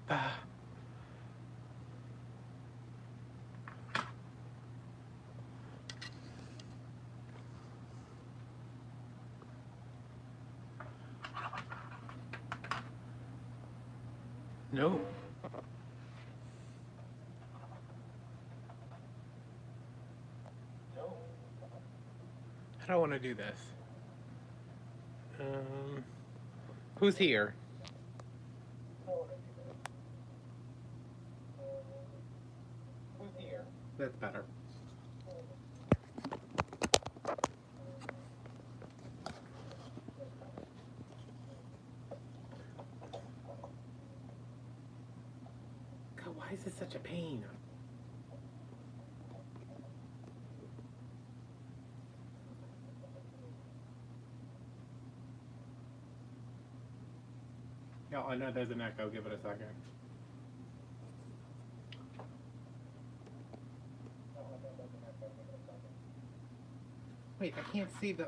Ah, no. I don't want to do this. Um, who's here? That's better. God, why is this such a pain? Yeah, I know there's an echo. Give it a second. Wait, I can't see the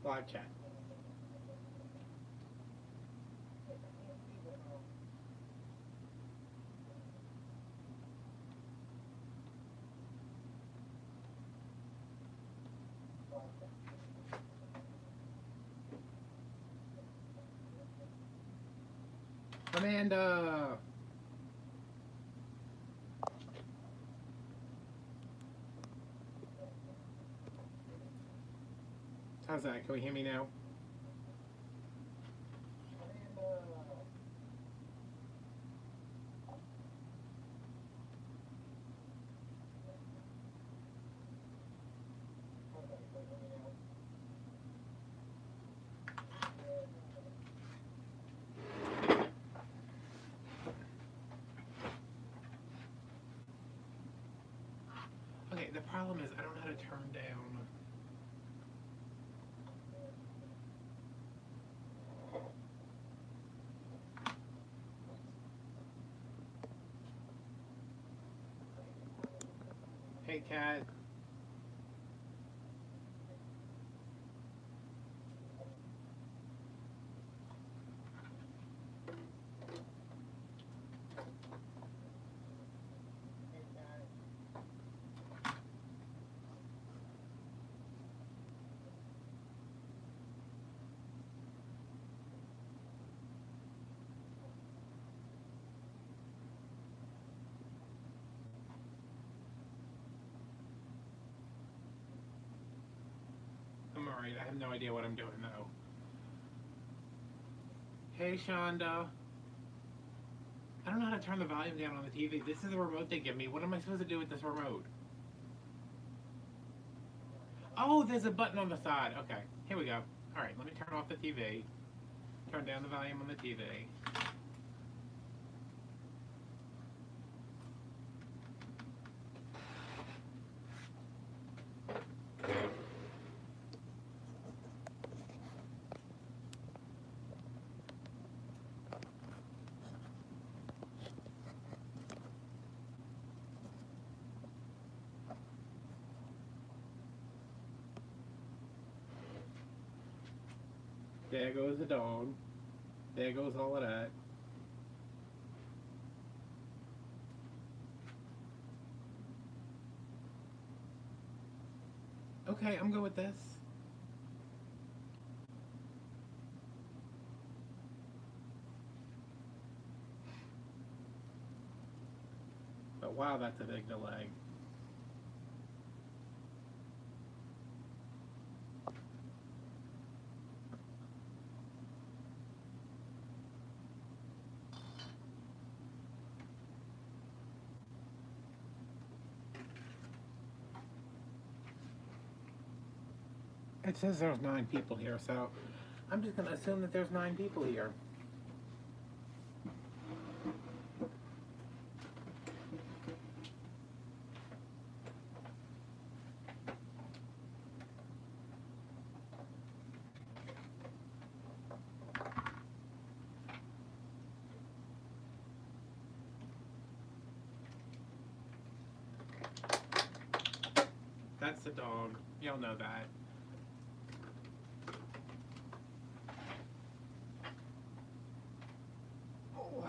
live chat. Amanda. How's that? Can we hear me now? Okay, the problem is I don't know how to turn down. Hey, Kat. I'm alright. I have no idea what I'm doing though. Hey, Shonda. I don't know how to turn the volume down on the TV. This is the remote they give me. What am I supposed to do with this remote? Oh, there's a button on the side. Okay, here we go. Alright, let me turn off the TV. Turn down the volume on the TV. There goes the dog. There goes all of that. Okay, I'm good with this. But wow, that's a big delay. It says there's 9 people here, so I'm just gonna assume that there's 9 people here. That's a dog. Y'all know that. Oh.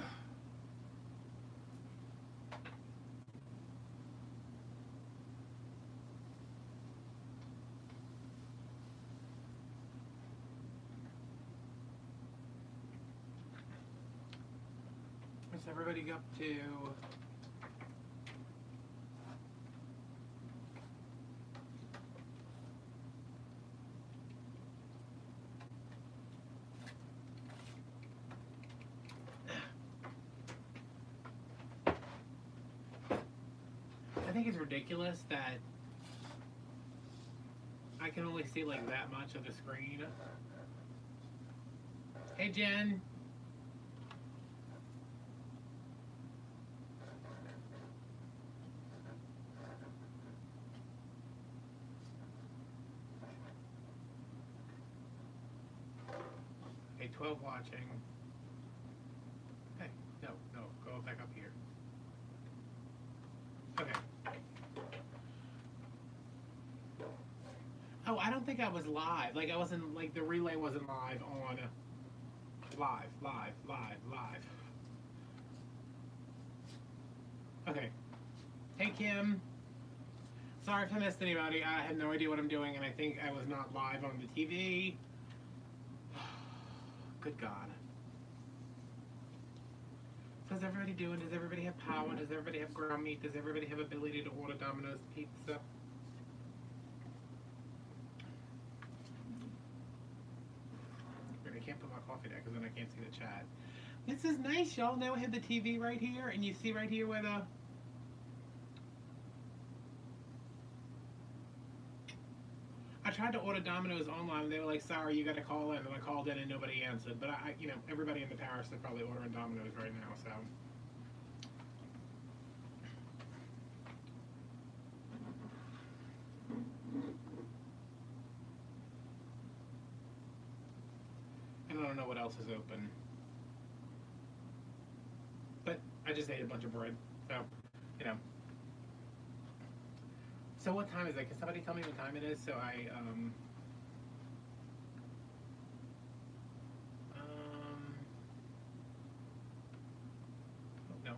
What's everybody up to? I think it's ridiculous that I can only see like that much of the screen. Hey, Jen. Hey, 12 watching. Hey, no, go back up here. Okay. Oh, I don't think I was live. Like, I wasn't, like, the relay wasn't live on. Live. Okay. Hey, Kim. Sorry if I missed anybody. I had no idea what I'm doing, and I think I was not live on the TV. Good God. So how's everybody doing? Does everybody have power? Does everybody have ground meat? Does everybody have ability to order Domino's pizza? I can't put my coffee there because then I can't see the chat. This is nice, y'all. Now I have the TV right here, and you see right here where the... I tried to order Domino's online, and they were like, sorry, you got to call in. And I called in, and nobody answered. But, you know, everybody in the parish is probably ordering Domino's right now, so... And I don't know what else is open. But I just ate a bunch of bread, so, you know. So what time is it? Can somebody tell me what time it is? So I, oh, no.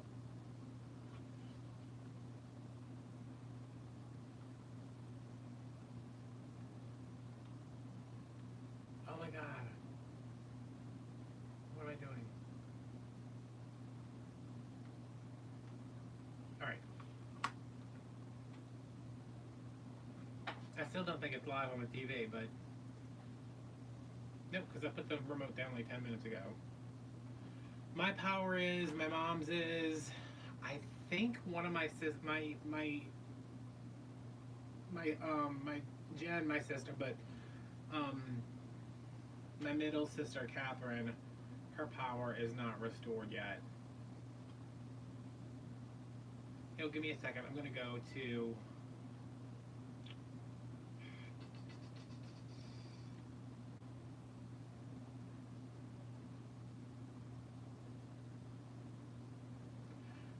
Oh my God. What am I doing? All right. I still don't think it's live on the TV, but nope, because I put the remote down like 10 minutes ago. My power is, my mom's is, I think one of my Jen, my sister, but my middle sister Catherine, her power is not restored yet. Yo, give me a second. I'm gonna go to.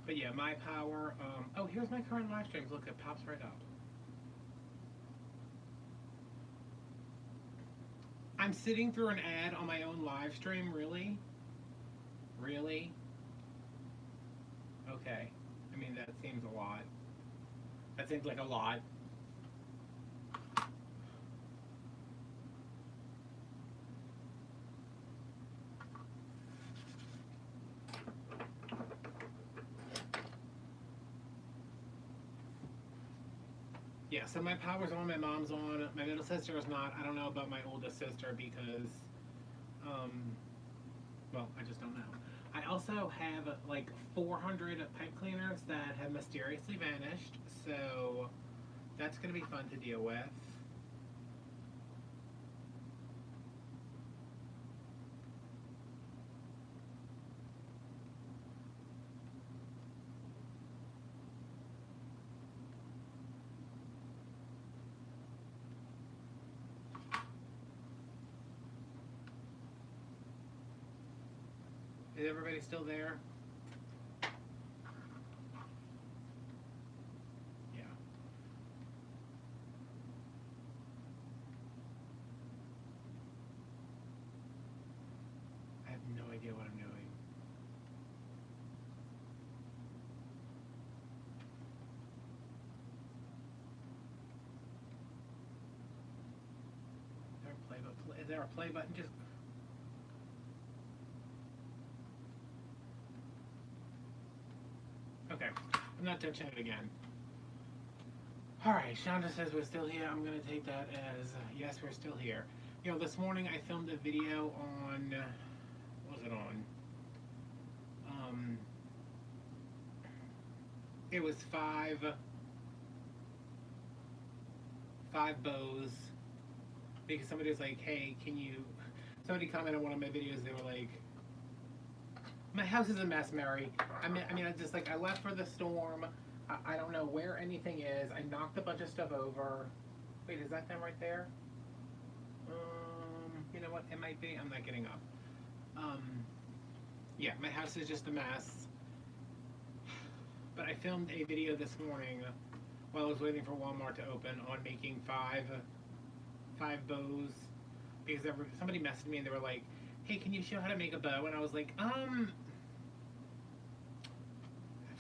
But yeah, my power, oh, here's my current live streams. Look, it pops right up. I'm sitting through an ad on my own live stream, really? Really? Okay. I mean, that seems a lot. That seems like a lot. Yeah, so my power's on, my mom's on, my middle sister is not. I don't know about my oldest sister because, well, I just don't know. I also have like 400 pipe cleaners that have mysteriously vanished, so that's going to be fun to deal with. Is everybody still there? Yeah. Is there a play button? Just... Okay, I'm not touching it again. Alright, Shonda says we're still here. I'm going to take that as, yes, we're still here. You know, this morning I filmed a video on, what was it on? It was five bows, because somebody was like, hey, somebody commented on one of my videos, they were like, my house is a mess, Mary. I mean, I left for the storm. I don't know where anything is. I knocked a bunch of stuff over. Wait, is that them right there? You know what? It might be. I'm not getting up. Yeah, my house is just a mess. But I filmed a video this morning while I was waiting for Walmart to open on making five bows, because somebody messaged me and they were like, hey, can you show how to make a bow? And I was like, I've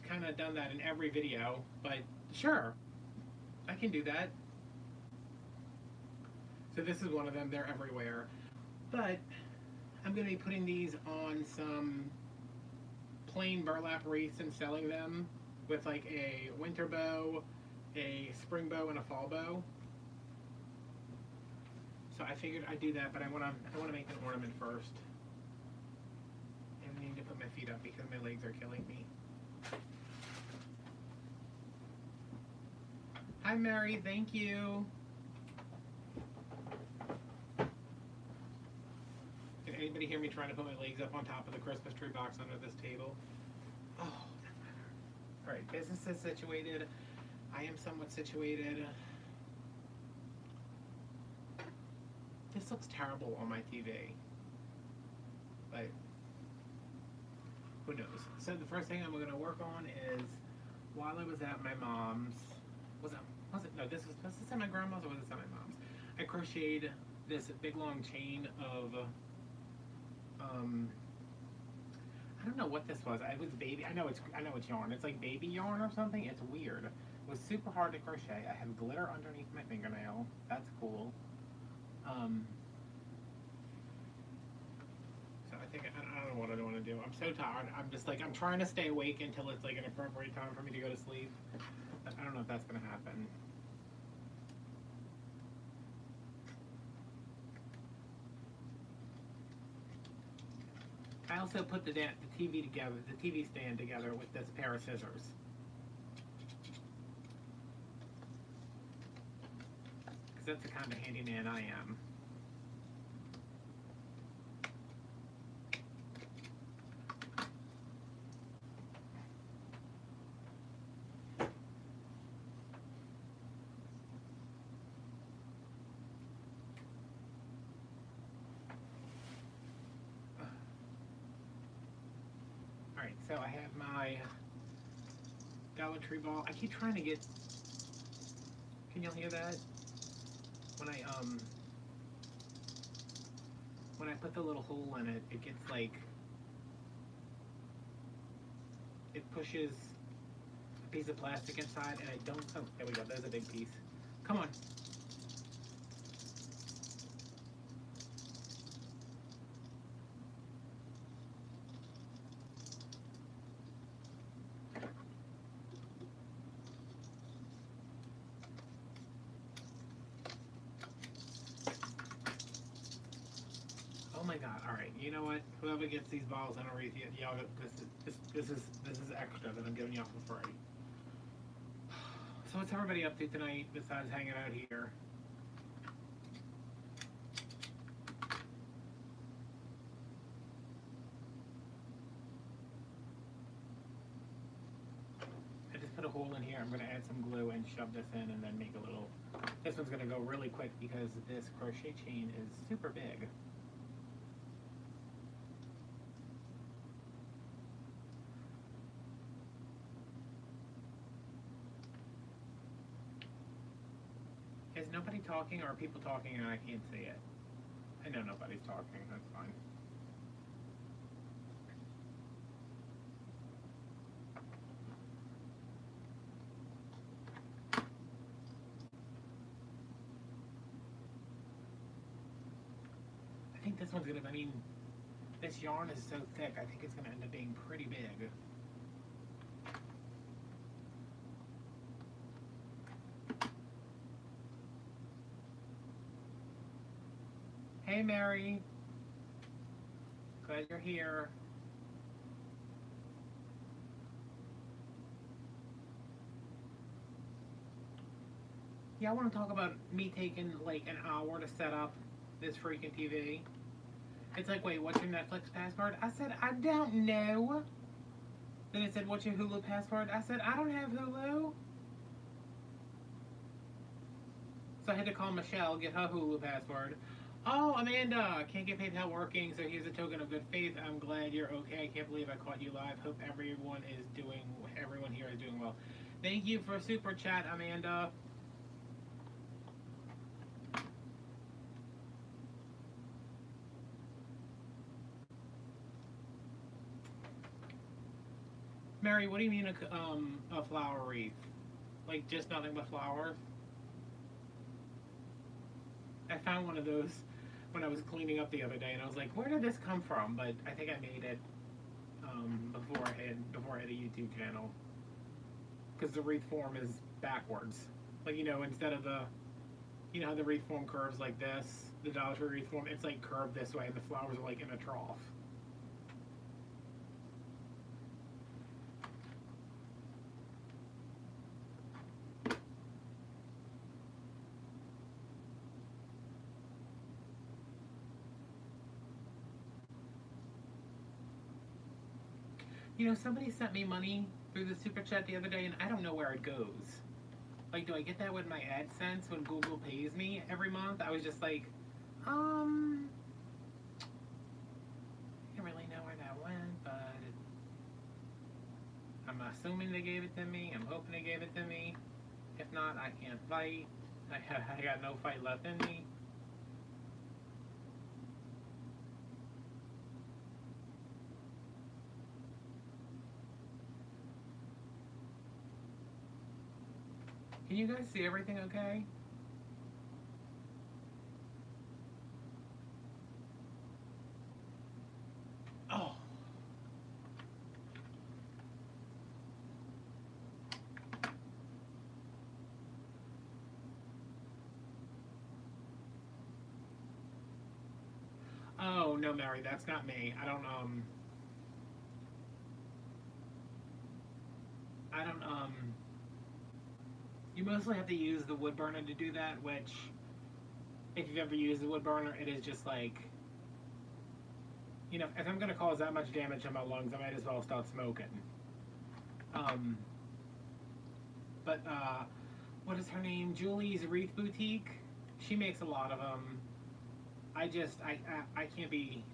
kind of done that in every video, but sure, I can do that. So this is one of them. They're everywhere. But I'm going to be putting these on some plain burlap wreaths and selling them with like a winter bow, a spring bow, and a fall bow. So I figured I'd do that, but I want to make an ornament first. And I need to put my feet up because my legs are killing me. Hi, Mary. Thank you. Can anybody hear me trying to put my legs up on top of the Christmas tree box under this table? Oh, doesn't matter. All right, business is situated. I am somewhat situated. This looks terrible on my TV, but who knows? So the first thing I'm going to work on is, while I was at my mom's, no, this was this at my grandma's or was this at my mom's? I crocheted this big long chain of, I don't know what this was. It was baby. I know it's yarn. It's like baby yarn or something. It's weird. It was super hard to crochet. I have glitter underneath my fingernail. That's cool. So I think I don't know what I want to do. I'm so tired. I'm just like, I'm trying to stay awake until it's like an appropriate time for me to go to sleep. But I don't know if that's gonna happen. I also put the TV together, the TV stand together with this pair of scissors. Because that's the kind of handyman I am. Alright, so I have my Dollar Tree ball. I keep trying to get, can y'all hear that? When I put the little hole in it, it gets like, it pushes a piece of plastic inside, and I don't, oh, there we go, there's a big piece. Come on. Oh my God! All right, you know what? Whoever gets these balls in a wreath, y'all, this is extra that I'm giving y'all for free. So what's everybody up to tonight besides hanging out here? I just put a hole in here. I'm going to add some glue and shove this in and then make a little... This one's going to go really quick because this crochet chain is super big. Is nobody talking, or are people talking and I can't see it? I know nobody's talking, that's fine. this one's gonna, I mean, this yarn is so thick, I think it's gonna end up being pretty big. Hey Mary, glad you're here. Yeah, I want to talk about me taking like an hour to set up this freaking TV. It's like, wait, what's your Netflix password? I said, I don't know. Then it said, what's your Hulu password? I said, I don't have Hulu. So I had to call Michelle, get her Hulu password. Oh, Amanda, can't get PayPal working, so here's a token of good faith. I'm glad you're okay. I can't believe I caught you live. Hope everyone here is doing well. Thank you for super chat, Amanda. Mary, what do you mean a flower wreath? Like just nothing but flowers? I found one of those when I was cleaning up the other day, and I was like, where did this come from? But I think I made it before I had a YouTube channel. Because the wreath form is backwards. Like, you know, instead of the, you know how the wreath form curves like this? The Dollar Tree wreath form, it's like curved this way, and the flowers are like in a trough. You know, somebody sent me money through the super chat the other day, and I don't know where it goes. Like, do I get that with my AdSense when Google pays me every month? I was just like, I don't really know where that went, but I'm assuming they gave it to me. I'm hoping they gave it to me. If not, I can't fight. I got no fight left in me. Can you guys see everything okay? Oh. Oh, no, Mary, that's not me. I don't, you mostly have to use the wood burner to do that, which, if you've ever used the wood burner, it is just like, you know, if I'm going to cause that much damage to my lungs, I might as well start smoking. But, what is her name? Julie's Wreath Boutique. She makes a lot of them. I can't be.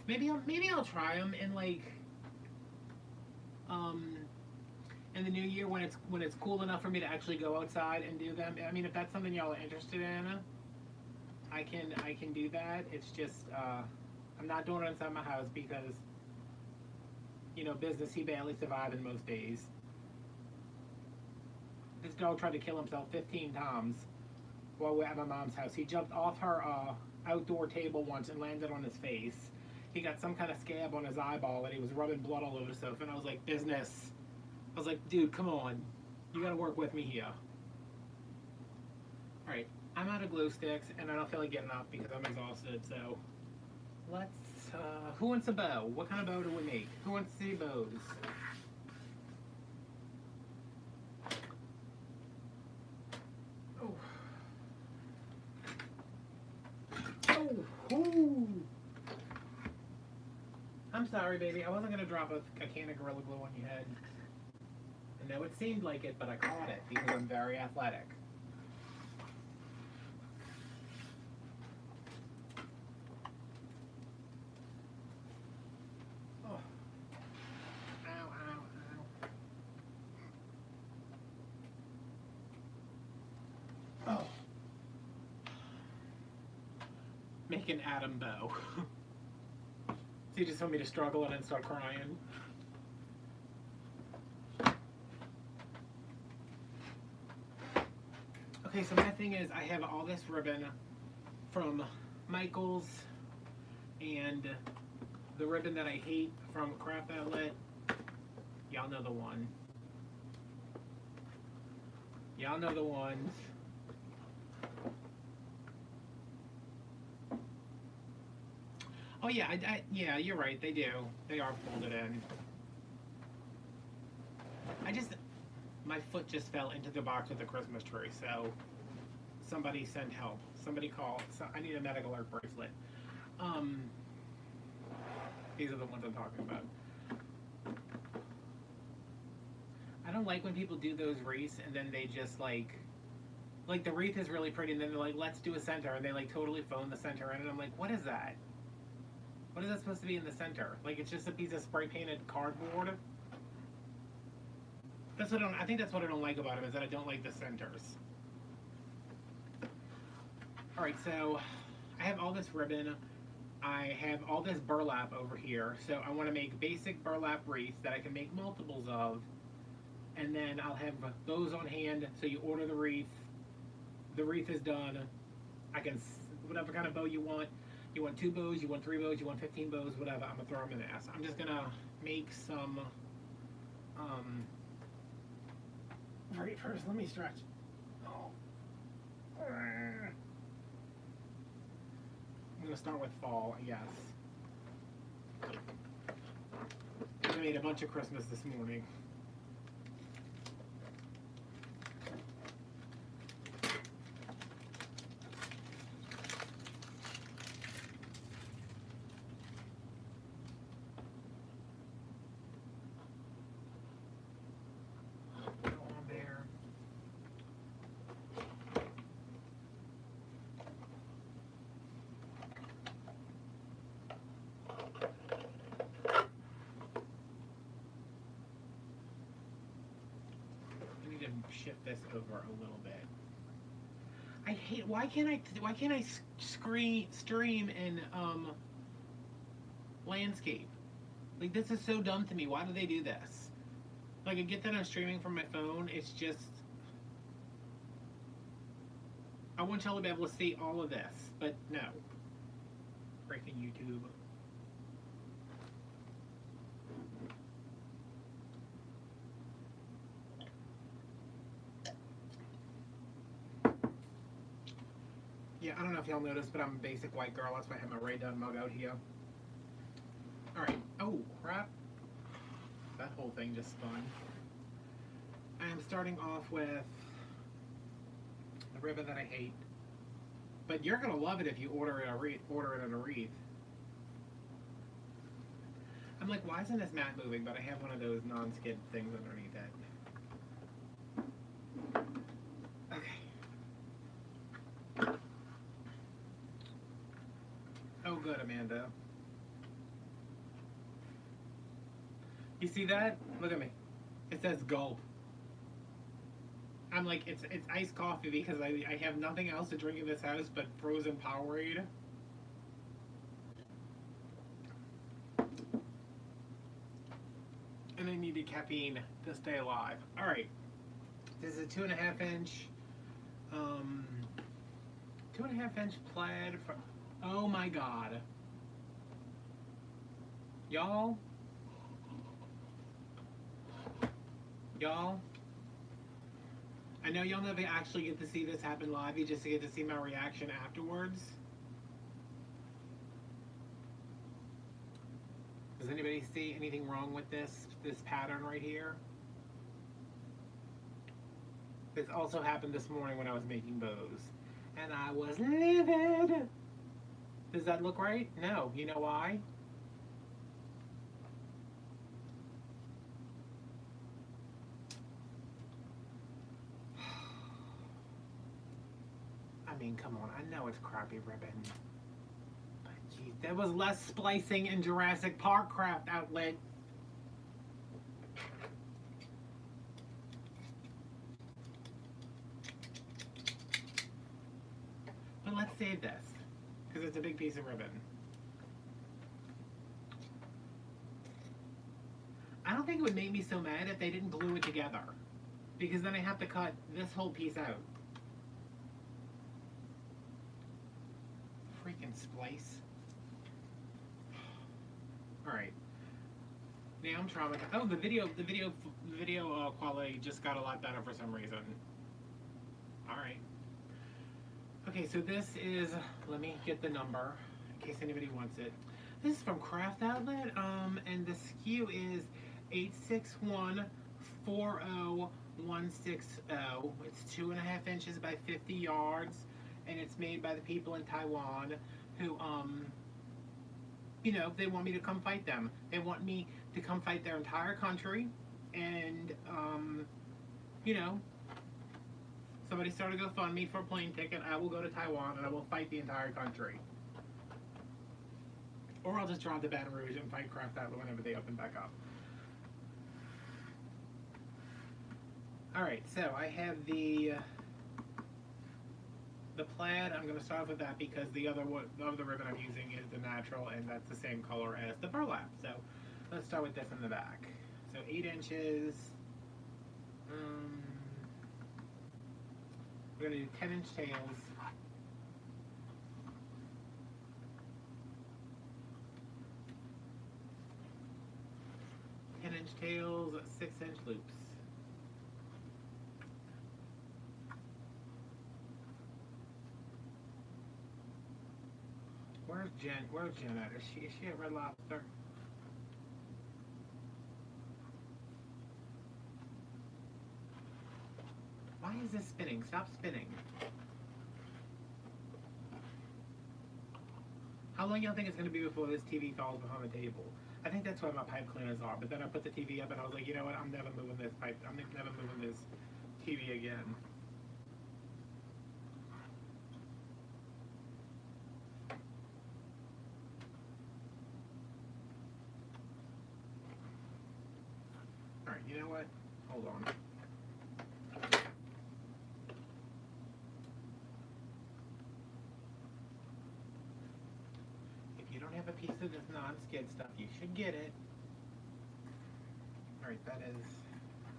Maybe I'll try them in like, in the new year when it's cool enough for me to actually go outside and do them. I mean, if that's something y'all are interested in, I can do that. It's just I'm not doing it inside my house because, you know, business, he barely surviving most days. This dog tried to kill himself 15 times while we're at my mom's house. He jumped off her outdoor table once and landed on his face. He got some kind of scab on his eyeball and he was rubbing blood all over the sofa. And I was like, business. I was like, dude, come on. You gotta work with me here. Alright, I'm out of glue sticks and I don't feel like getting up because I'm exhausted, so let's, who wants a bow? What kind of bow do we make? Who wants to see bows? Oh. Oh, ooh. I'm sorry, baby. I wasn't gonna drop a can of Gorilla Glue on your head. I know it seemed like it, but I caught it because I'm very athletic. Oh. Ow, ow, ow. Oh. Make an Adam bow. So you just want me to struggle and then start crying? Okay, so my thing is I have all this ribbon from Michaels, and the ribbon that I hate from Craft Outlet. Y'all know the one. Y'all know the ones. Oh yeah, yeah, you're right. They do. They are folded in. My foot just fell into the box with the Christmas tree. So somebody send help. Somebody call. So I need a medical alert bracelet. These are the ones I'm talking about. I don't like when people do those wreaths and then they just like the wreath is really pretty and then they're like, let's do a center, and they like totally phone the center in, and I'm like, what is that? What is that supposed to be in the center? Like, it's just a piece of spray painted cardboard. That's what I think that's what I don't like about them, is that I don't like the centers. All right, so I have all this ribbon. I have all this burlap over here. So I want to make basic burlap wreaths that I can make multiples of. And then I'll have those on hand. So you order the wreath. The wreath is done. I can, whatever kind of bow you want. You want 2 bows, you want 3 bows, you want 15 bows, whatever. I'm going to throw them in there. So I'm just going to make some, first let me stretch. Oh. I'm going to start with fall, I guess. I made a bunch of Christmas this morning. Shift this over a little bit. I hate, why can't I stream in landscape? Like, this is so dumb to me. Why do they do this? Like, I get that I'm streaming from my phone. It's just, I want y'all to be able to see all of this, but no. Freaking YouTube. Yeah, I don't know if y'all noticed, but I'm a basic white girl. That's why I have my Ray Dunn mug out here. Alright. Oh, crap. That whole thing just spun. I am starting off with the ribbon that I hate. But you're going to love it if you order it in a wreath. I'm like, why isn't this mat moving? But I have one of those non-skid things underneath it. Oh, good, Amanda. You see that? Look at me. It says gulp. I'm like, it's iced coffee because I have nothing else to drink in this house but frozen Powerade. And I needed caffeine to stay alive. Alright. This is a 2.5 inch 2.5 inch plaid for, oh my god. Y'all, I know y'all never actually get to see this happen live, you just get to see my reaction afterwards. Does anybody see anything wrong with this pattern right here? This also happened this morning when I was making bows. And I was livid! Does that look right? No. You know why? I mean, come on. I know it's crappy ribbon. But geez, there was less splicing in Jurassic Park Craft Outlet. But let's save this, because it's a big piece of ribbon. I don't think it would make me so mad if they didn't glue it together, because then I have to cut this whole piece out. splice. All right. Now I'm traumatized. Oh, the video quality just got a lot better for some reason. All right. Okay, so this is. Let me get the number in case anybody wants it. This is from Craft Outlet. And the SKU is 86140-160. It's 2.5 inches by 50 yards, and it's made by the people in Taiwan who you know, they want me to come fight them. They want me to come fight their entire country, and you know, somebody started a GoFundMe for a plane ticket. I will go to Taiwan and I will fight the entire country. Or I'll just drive to Baton Rouge and fight Craft Outlet whenever they open back up. Alright, so I have the plaid. I'm going to start with that because the other ribbon I'm using is the natural, and that's the same color as the burlap. So let's start with this in the back. So 8 inches. We're going to do 10-inch tails. Tails, 6-inch loops. Where's Jen? Where's Jen at? Is she at Red Lobster? Why is this spinning? Stop spinning. How long y'all think it's going to be before this TV falls behind the table? I think that's why my pipe cleaners are. But then I put the TV up and I was like, you know what? I'm never moving this pipe. I'm never moving this TV again. All right, you know what? Hold on. A piece of this non-skid stuff, you should get it. Alright, that is,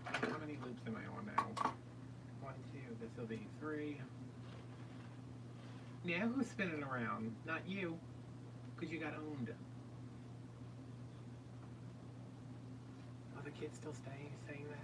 how many loops am I on now? 1, 2, this will be 3. Now who's spinning around? Not you, because you got owned. Are the kids still saying that?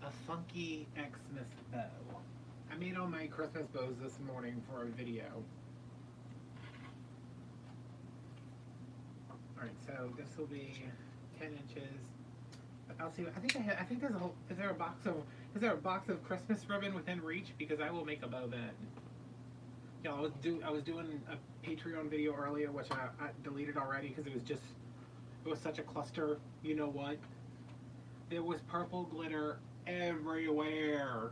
A funky Xmas bow. I made all my Christmas bows this morning for a video. Alright, so this will be 10 inches. I'll see. I think there's a whole. Is there a box of Christmas ribbon within reach? Because I will make a bow then. Yeah, I was doing a Patreon video earlier, which I deleted already because it was such a cluster. You know what? There was purple glitter everywhere.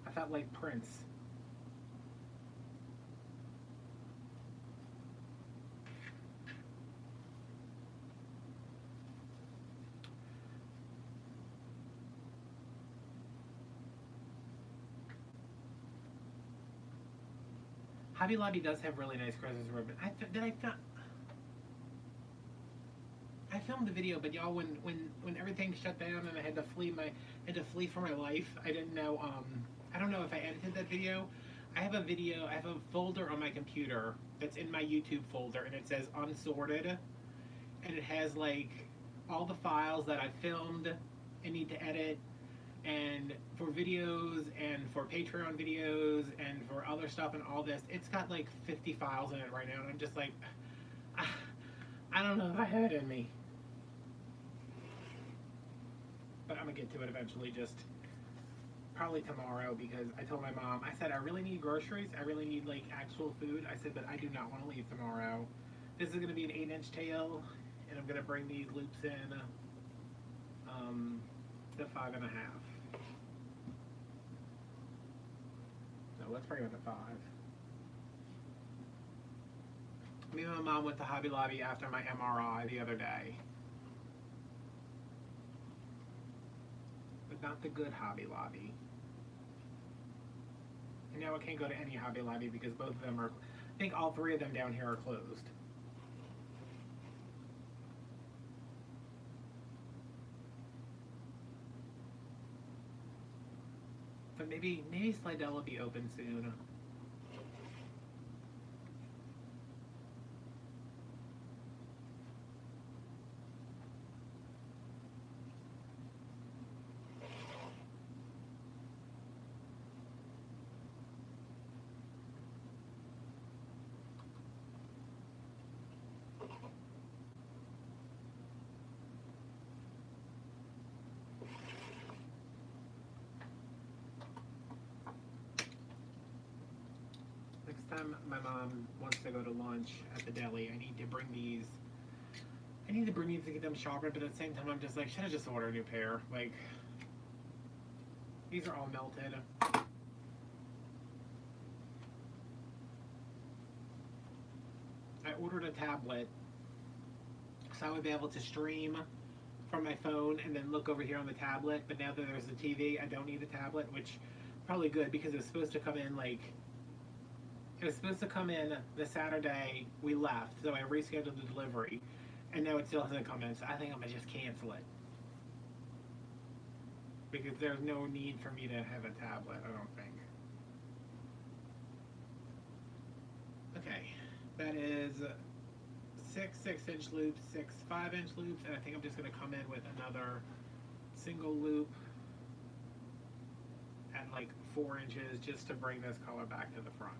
I felt like Prince. Hobby Lobby does have really nice Christmas ribbon. I filmed the video, but y'all, when everything shut down and I had to flee for my life, I didn't know. I don't know if I edited that video. I have a folder on my computer that's in my YouTube folder, and it says unsorted, and it has like all the files that I filmed and need to edit, and for videos and for Patreon videos and for other stuff and all this. It's got like 50 files in it right now, and I'm just like, I don't know if I have it in me. But I'm gonna get to it eventually, just probably tomorrow, because I told my mom, I said, I really need groceries, I really need like actual food. I said, but I do not want to leave tomorrow. This is gonna be an 8-inch tail, and I'm gonna bring these loops in to 5.5. No, let's bring it to 5. Me and my mom went to Hobby Lobby after my MRI the other day. but not the good Hobby Lobby. And now I can't go to any Hobby Lobby because both of them are, I think all three of them down here are closed. But maybe Slidell will be open soon. Next time my mom wants to go to lunch at the deli, I need to bring these to get them sharpened, but at the same time I'm just like, should I just order a new pair? Like, these are all melted. I ordered a tablet so I would be able to stream from my phone and then look over here on the tablet, but now that there's a TV, I don't need the tablet, which is probably good because it was supposed to come in the Saturday we left, so I rescheduled the delivery, and now it still hasn't come in, so I think I'm gonna just cancel it. Because there's no need for me to have a tablet, I don't think. Okay, that is 6 6-inch loops, 6 5-inch loops, and I think I'm just gonna come in with another single loop at like 4 inches just to bring this color back to the front.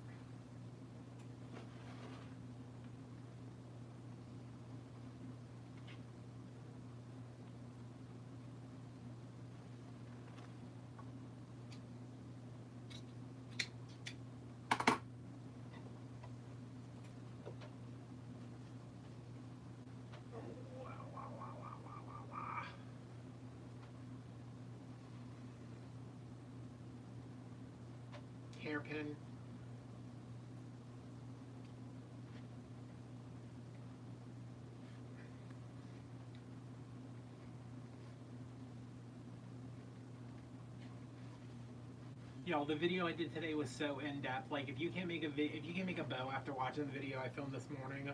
Hairpin. Y'all, the video I did today was so in depth. Like, if you can't make a bow after watching the video I filmed this morning,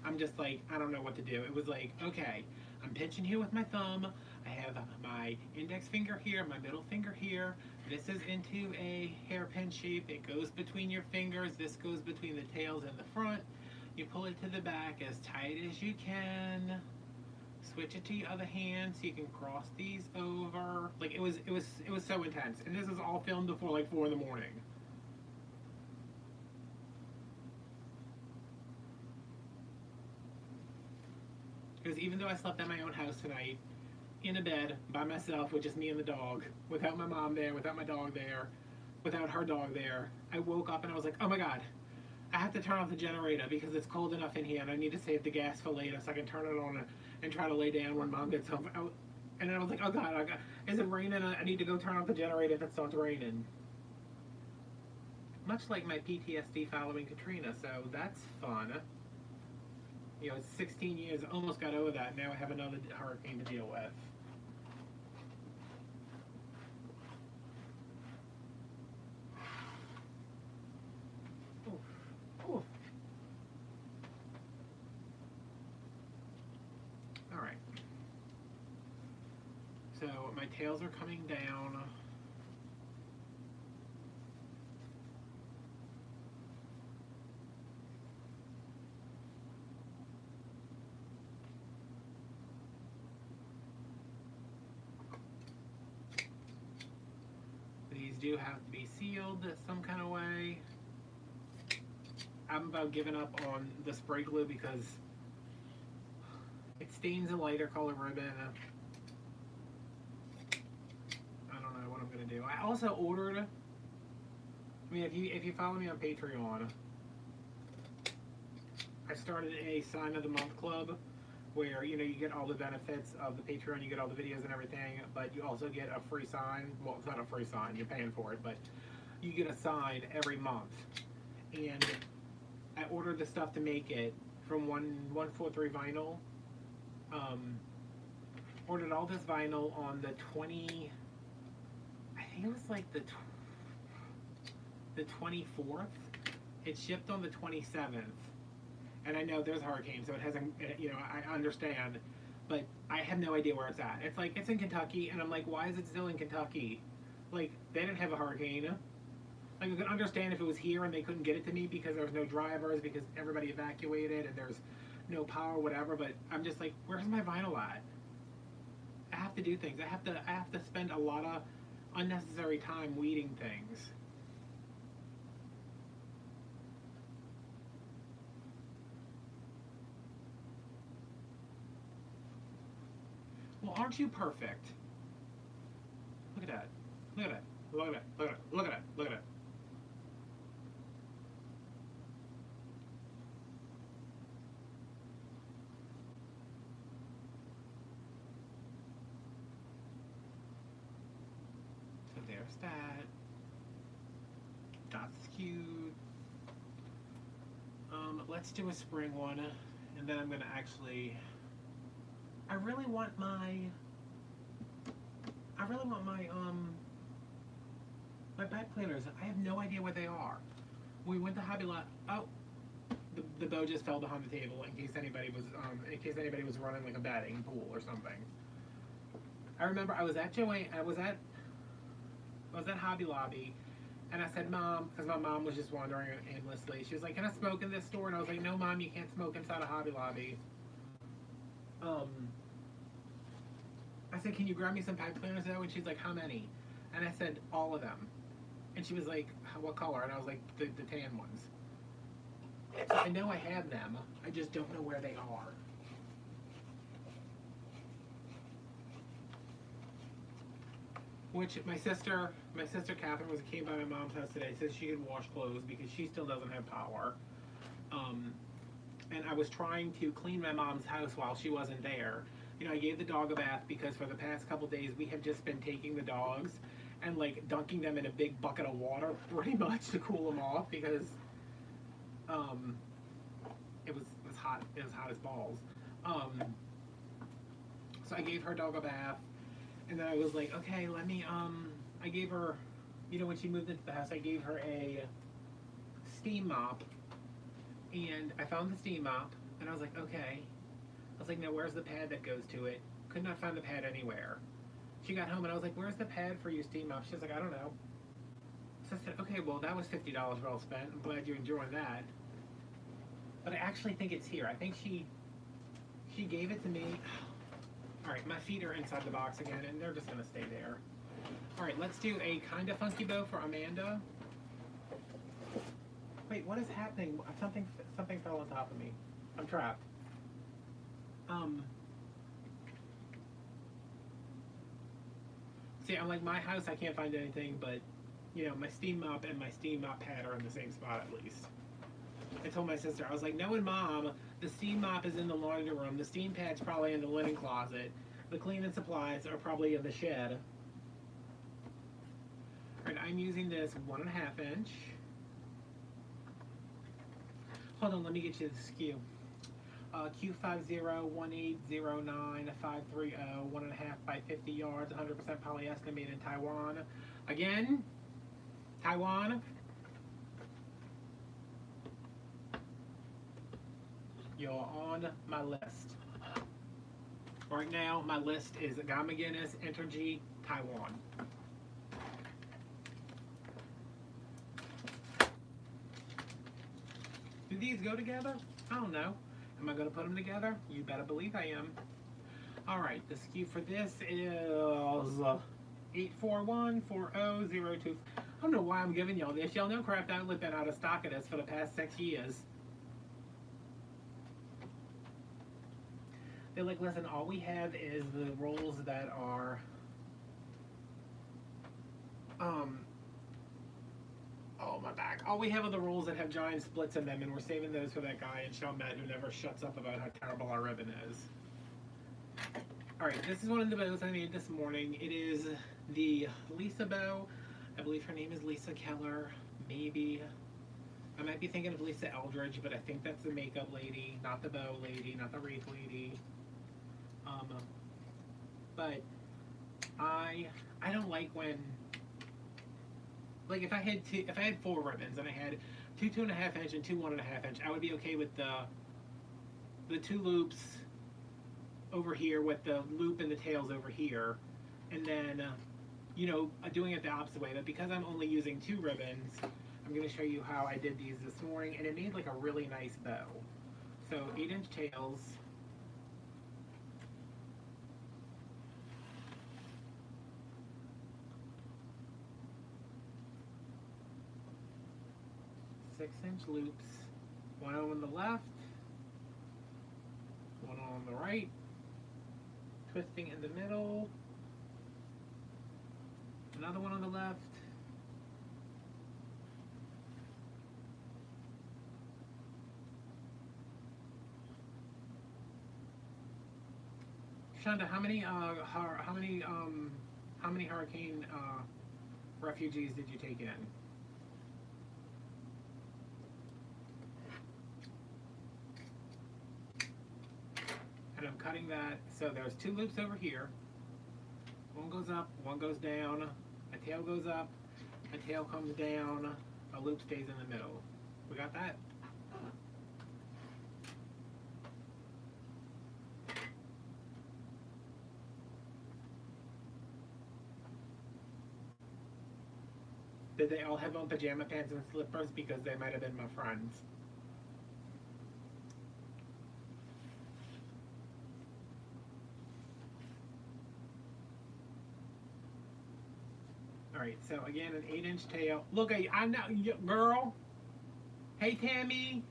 I'm just like, I don't know what to do. It was like, okay, I'm pinching here with my thumb. I have my index finger here, my middle finger here. This is into a hairpin shape. It goes between your fingers. This goes between the tails and the front. You pull it to the back as tight as you can. Switch it to your other hand so you can cross these over. Like, it was so intense. And this is all filmed before like 4 in the morning. Because even though I slept at my own house tonight, in a bed, by myself, with just me and the dog, without my mom there, without my dog there, without her dog there, I woke up and I was like, oh my god, I have to turn off the generator because it's cold enough in here and I need to save the gas for later so I can turn it on and try to lay down when mom gets home. And then I was like, oh god, is it raining? I need to go turn off the generator if it starts raining. Much like my PTSD following Katrina, so that's fun. You know, it's 16 years, almost got over that. Now I have another hurricane to deal with. Ooh. Ooh. All right. So my tails are coming down. These do have to be sealed some kind of way. I'm about giving up on the spray glue because it stains a lighter color ribbon. I don't know what I'm gonna do. I also ordered, I mean, if you follow me on Patreon, I started a Sign of the Month club where, you know, you get all the benefits of the Patreon, you get all the videos and everything, but you also get a free sign. Well, it's not a free sign, you're paying for it, but you get a sign every month. And I ordered the stuff to make it from 143 Vinyl. Ordered all this vinyl on the think it was like the 24th. It shipped on the 27th. And I know there's a hurricane, so it hasn't, you know, I understand. But I have no idea where it's at. It's like, it's in Kentucky, and I'm like, why is it still in Kentucky? Like, they didn't have a hurricane. Like, I could understand if it was here and they couldn't get it to me because there was no drivers, because everybody evacuated and there's no power, whatever. But I'm just like, where's my vinyl at? I have to do things. I have to spend a lot of unnecessary time weeding things. Well, aren't you perfect? Look at that. Look at that. Look at that. Look at that. Look at that. Look at that. So there's that. That's cute. Let's do a spring one, and then I'm gonna actually. I really want my my bed planners. I have no idea what they are. We went to Hobby Lobby. Oh, the bow just fell behind the table in case anybody was running like a batting pool or something. I remember I was at Hobby Lobby, and I said, Mom, because my mom was just wandering aimlessly. She was like, can I smoke in this store? And I was like, no, Mom, you can't smoke inside a Hobby Lobby. I said, can you grab me some pipe cleaners though? And she's like, how many? And I said, all of them. And she was like, what color? And I was like, the tan ones. So I know I have them. I just don't know where they are. Which my sister Catherine came by my mom's house today, says she could wash clothes because she still doesn't have power. And I was trying to clean my mom's house while she wasn't there. You know, I gave the dog a bath because for the past couple days we have just been taking the dogs and like dunking them in a big bucket of water pretty much to cool them off because it was hot. It was hot as balls. So I gave her dog a bath, and then I was like, okay, let me I gave her, you know, when she moved into the house, I gave her a steam mop, and I found the steam mop, and I was like, okay. I was like, now where's the pad that goes to it? Could not find the pad anywhere. She got home and I was like, where's the pad for your steam mop? She was like, I don't know. So I said, okay, well that was $50 well spent. I'm glad you're enjoying that. But I actually think it's here. I think she gave it to me. Alright, my feet are inside the box again and they're just gonna stay there. Alright, let's do a kinda funky bow for Amanda. Wait, what is happening? Something fell on top of me. I'm trapped. See, I'm like, my house, I can't find anything, but, you know, my steam mop and my steam mop pad are in the same spot at least. I told my sister, I was like, no, and Mom, the steam mop is in the laundry room, the steam pad's probably in the linen closet, the cleaning supplies are probably in the shed. Alright, I'm using this 1.5 inch. Hold on, let me get you the SKU. Q501809-530, 1.5 by 50 yards, 100% polyester, made in Taiwan. Again, Taiwan. You're on my list. Right now, my list is Gamma Guinness, Entergy, Taiwan. Do these go together? I don't know. Am I going to put them together? You better believe I am. Alright, the SKU for this is 8414002. I don't know why I'm giving y'all this. Y'all know Craft Outlet been out of stock of this for the past 6 years. They're like, listen, all we have is the rolls that are oh, my back. All we have are the rolls that have giant splits in them, and we're saving those for that guy in Chalmette who never shuts up about how terrible our ribbon is. Alright, this is one of the bows I made this morning. It is the Lisa bow. I believe her name is Lisa Keller. Maybe. I might be thinking of Lisa Eldridge, but I think that's the makeup lady, not the bow lady, not the wreath lady. But I don't like when like if I had 4 ribbons and I had two 2.5 inch and two 1.5 inch, I would be okay with the 2 loops over here with the loop and the tails over here, and then you know, doing it the opposite way. But because I'm only using 2 ribbons, I'm going to show you how I did these this morning, and it made like a really nice bow. So 8-inch tails. Six-inch loops, one on the left, one on the right, twisting in the middle, another one on the left, Shonda, how many hurricane refugees did you take in? And I'm cutting that, so there's 2 loops over here. One goes up, one goes down, a tail goes up, a tail comes down, a loop stays in the middle. We got that? Did they all have on pajama pants and slippers? Because they might have been my friends. Alright, so again, an 8-inch tail. Look, I know, girl. Hey, Tammy.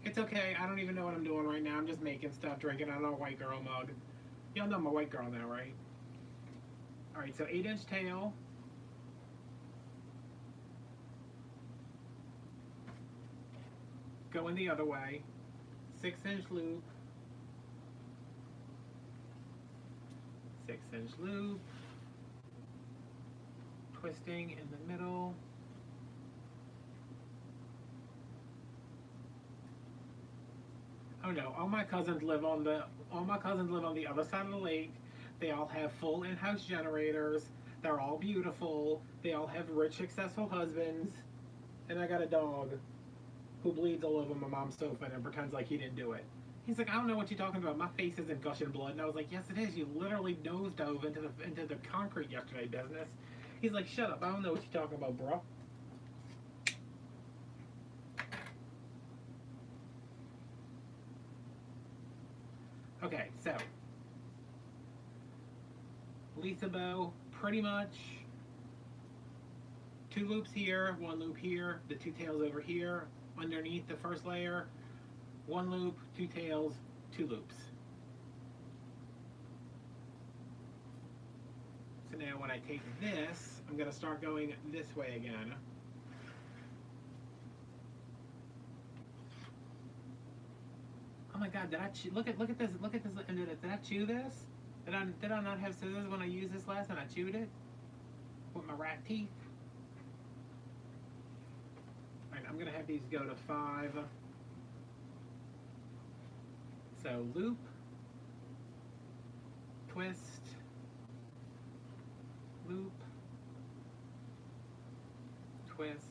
It's okay. I don't even know what I'm doing right now. I'm just making stuff, drinking out of a white girl mug. Y'all know I'm a white girl now, right? Alright, so 8-inch tail. Going the other way. 6-inch loop. 6-inch loop. Twisting in the middle. Oh no, all my cousins live on the other side of the lake. They all have full in-house generators. They're all beautiful. They all have rich, successful husbands. And I got a dog who bleeds all over my mom's sofa and pretends like he didn't do it. He's like, I don't know what you're talking about. My face isn't gushing blood. And I was like, yes, it is. You literally nose dove into the concrete yesterday, business. He's like, shut up. I don't know what you're talking about, bro. Okay, so Lisa bow, pretty much 2 loops here, 1 loop here, the 2 tails over here. Underneath the first layer, 1 loop, 2 tails, 2 loops. So now when I take this, I'm going to start going this way again. Oh my God! Did I look at this? Look at this! Did I chew this? Did I not have scissors when I used this last and I chewed it with my rat teeth? All right, I'm gonna have these go to 5. So loop, twist, loop, twist.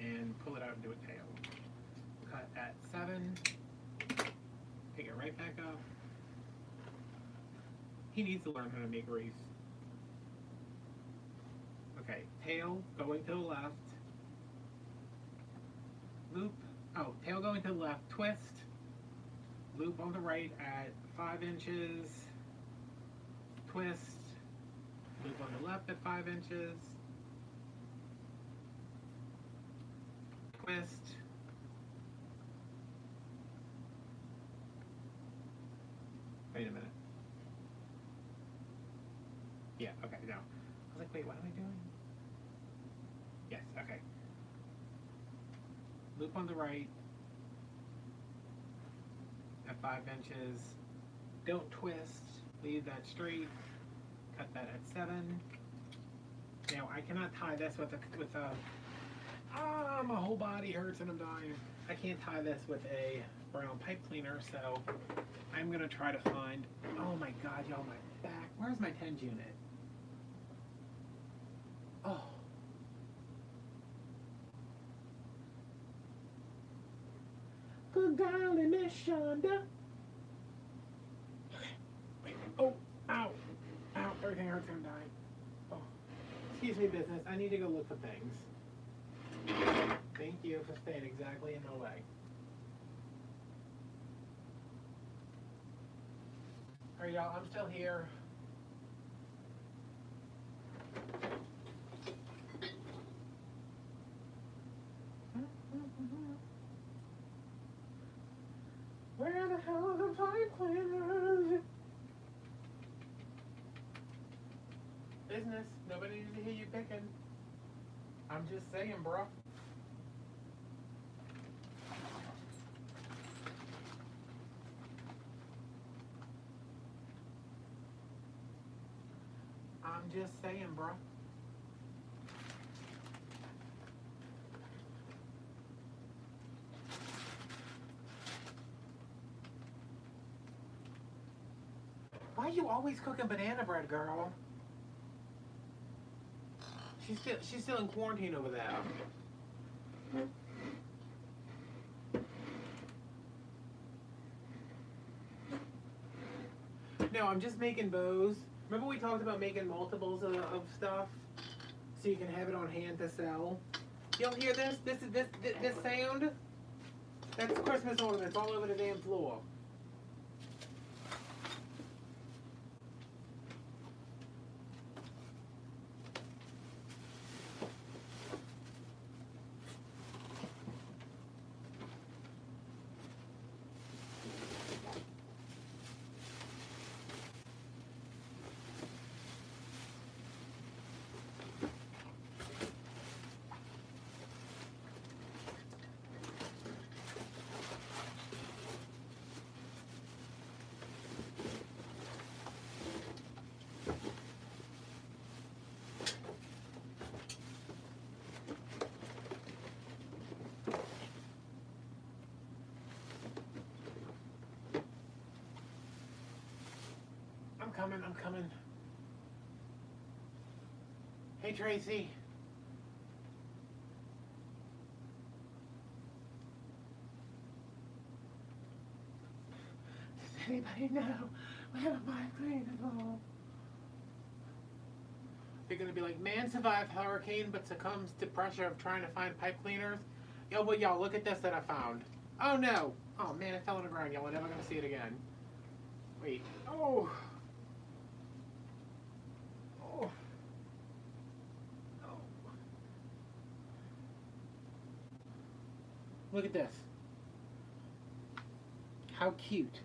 And pull it out and do a tail. Cut at 7. Pick it right back up. He needs to learn how to make wreaths. Okay, tail going to the left. Loop. Oh, tail going to the left. Twist. Loop on the right at 5 inches. Twist. Loop on the left at 5 inches. Twist. Wait a minute. Yeah, okay, no. I was like, wait, what am I doing? Yes, okay. Loop on the right at 5 inches. Don't twist. Leave that straight. Cut that at 7. Now I cannot tie this with a my whole body hurts and I'm dying. I can't tie this with a brown pipe cleaner, so I'm gonna try to find, oh my god, y'all, my back. Where's my tens unit? Oh. Good golly, Miss Shonda. Okay, wait, oh, ow, ow, everything hurts, I'm dying. Oh, excuse me, business, I need to go look for things. Thank you for staying exactly in my way. Alright, y'all, I'm still here. Where the hell are the pipe cleaners? Business, nobody needs to hear you picking. I'm just saying, bro. I'm just saying, bro. Why are you always cooking banana bread, girl? She's still in quarantine over there. No, I'm just making bows. Remember we talked about making multiples of stuff so you can have it on hand to sell. Y'all hear this? This sound? That's Christmas ornaments all over the damn floor. I'm coming. Hey, Tracy. Does anybody know where my pipe cleaner is? They're gonna be like, man survived hurricane but succumbs to pressure of trying to find pipe cleaners. Yo, but y'all, look at this that I found. Oh no! Oh man, it fell on the ground, y'all. We're never gonna see it again. Wait. Oh. Oh. Oh. Look at this. How cute.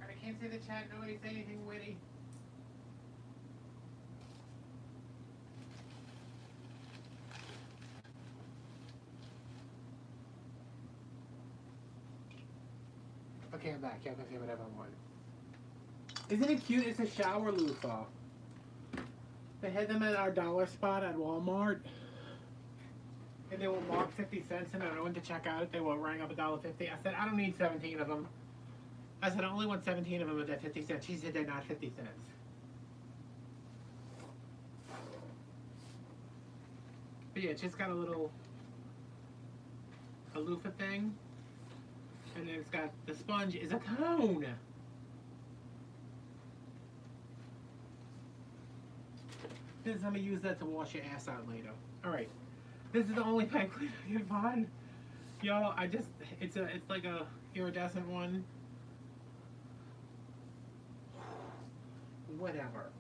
I can't see the chat. Nobody say anything witty. Okay, I'm back. Y'all can say whatever I want. Isn't it cute? It's a shower loofah. They had them at our dollar spot at Walmart. And they were marked 50 cents, and I went to check out. They were rang up $1.50. I said, I don't need 17 of them. I said, I only want 17 of them at that 50 cents. She said, they're not 50 cents. But yeah, it's just got a little loofah thing. And then it's got, the sponge is a cone. This I'm gonna use that to wash your ass out later. All right. This is the only pipe cleaner I can find. Y'all, it's like a iridescent one. Whatever.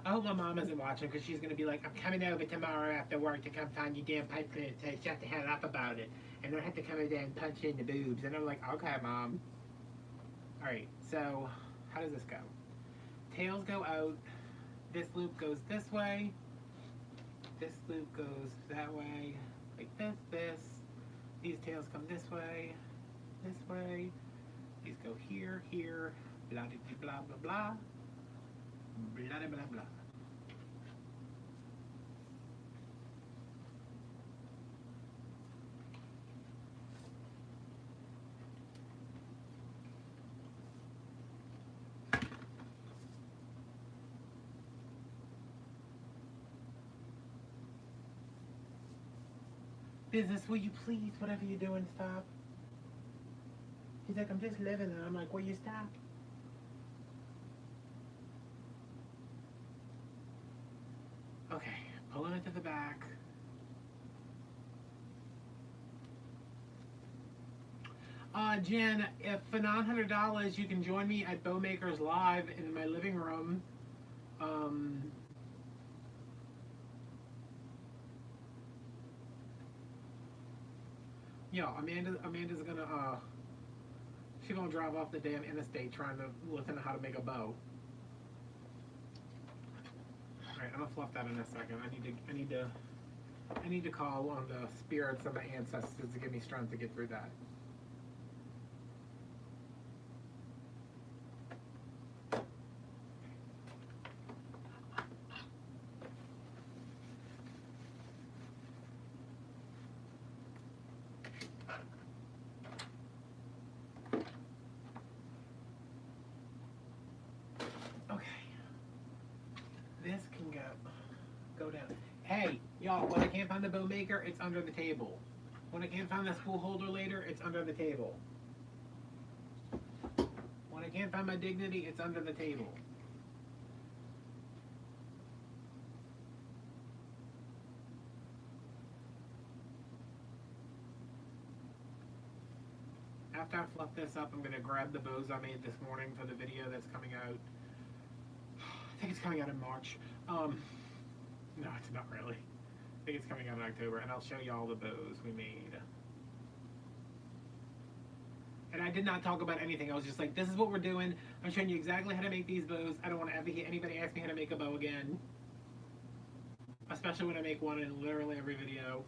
I hope my mom isn't watching because she's gonna be like, I'm coming over tomorrow after work to come find your damn pipe cleaner and shut the hell up about it. And I have to come in there and punch you in the boobs. And I'm like, okay, mom. Alright, so how does this go? Tails go out. This loop goes this way. This loop goes that way. Like this. These tails come this way. This way. These go here, here. Blah, blah, blah, blah, blah. Blah, blah, blah. Business, will you please, whatever you're doing, stop? He's like, I'm just living, and I'm like, will you stop? Okay, pulling it to the back. Jen, if for $900 you can join me at Bowmakers Live in my living room. Yeah, Amanda's gonna she's gonna drive off the damn interstate trying to listen to how to make a bow. Alright, I'm gonna fluff that in a second. I need to call on the spirits of my ancestors to give me strength to get through that. This can go down. Hey, y'all, when I can't find the bow maker, it's under the table. When I can't find the spool holder later, it's under the table. When I can't find my dignity, it's under the table. After I fluff this up, I'm going to grab the bows I made this morning for the video that's coming out. I think it's coming out in March. No, it's not really. I think it's coming out in October, and I'll show you all the bows we made. And I did not talk about anything. I was just like, this is what we're doing. I'm showing you exactly how to make these bows. I don't want to ever hear anybody ask me how to make a bow again. Especially when I make one in literally every video.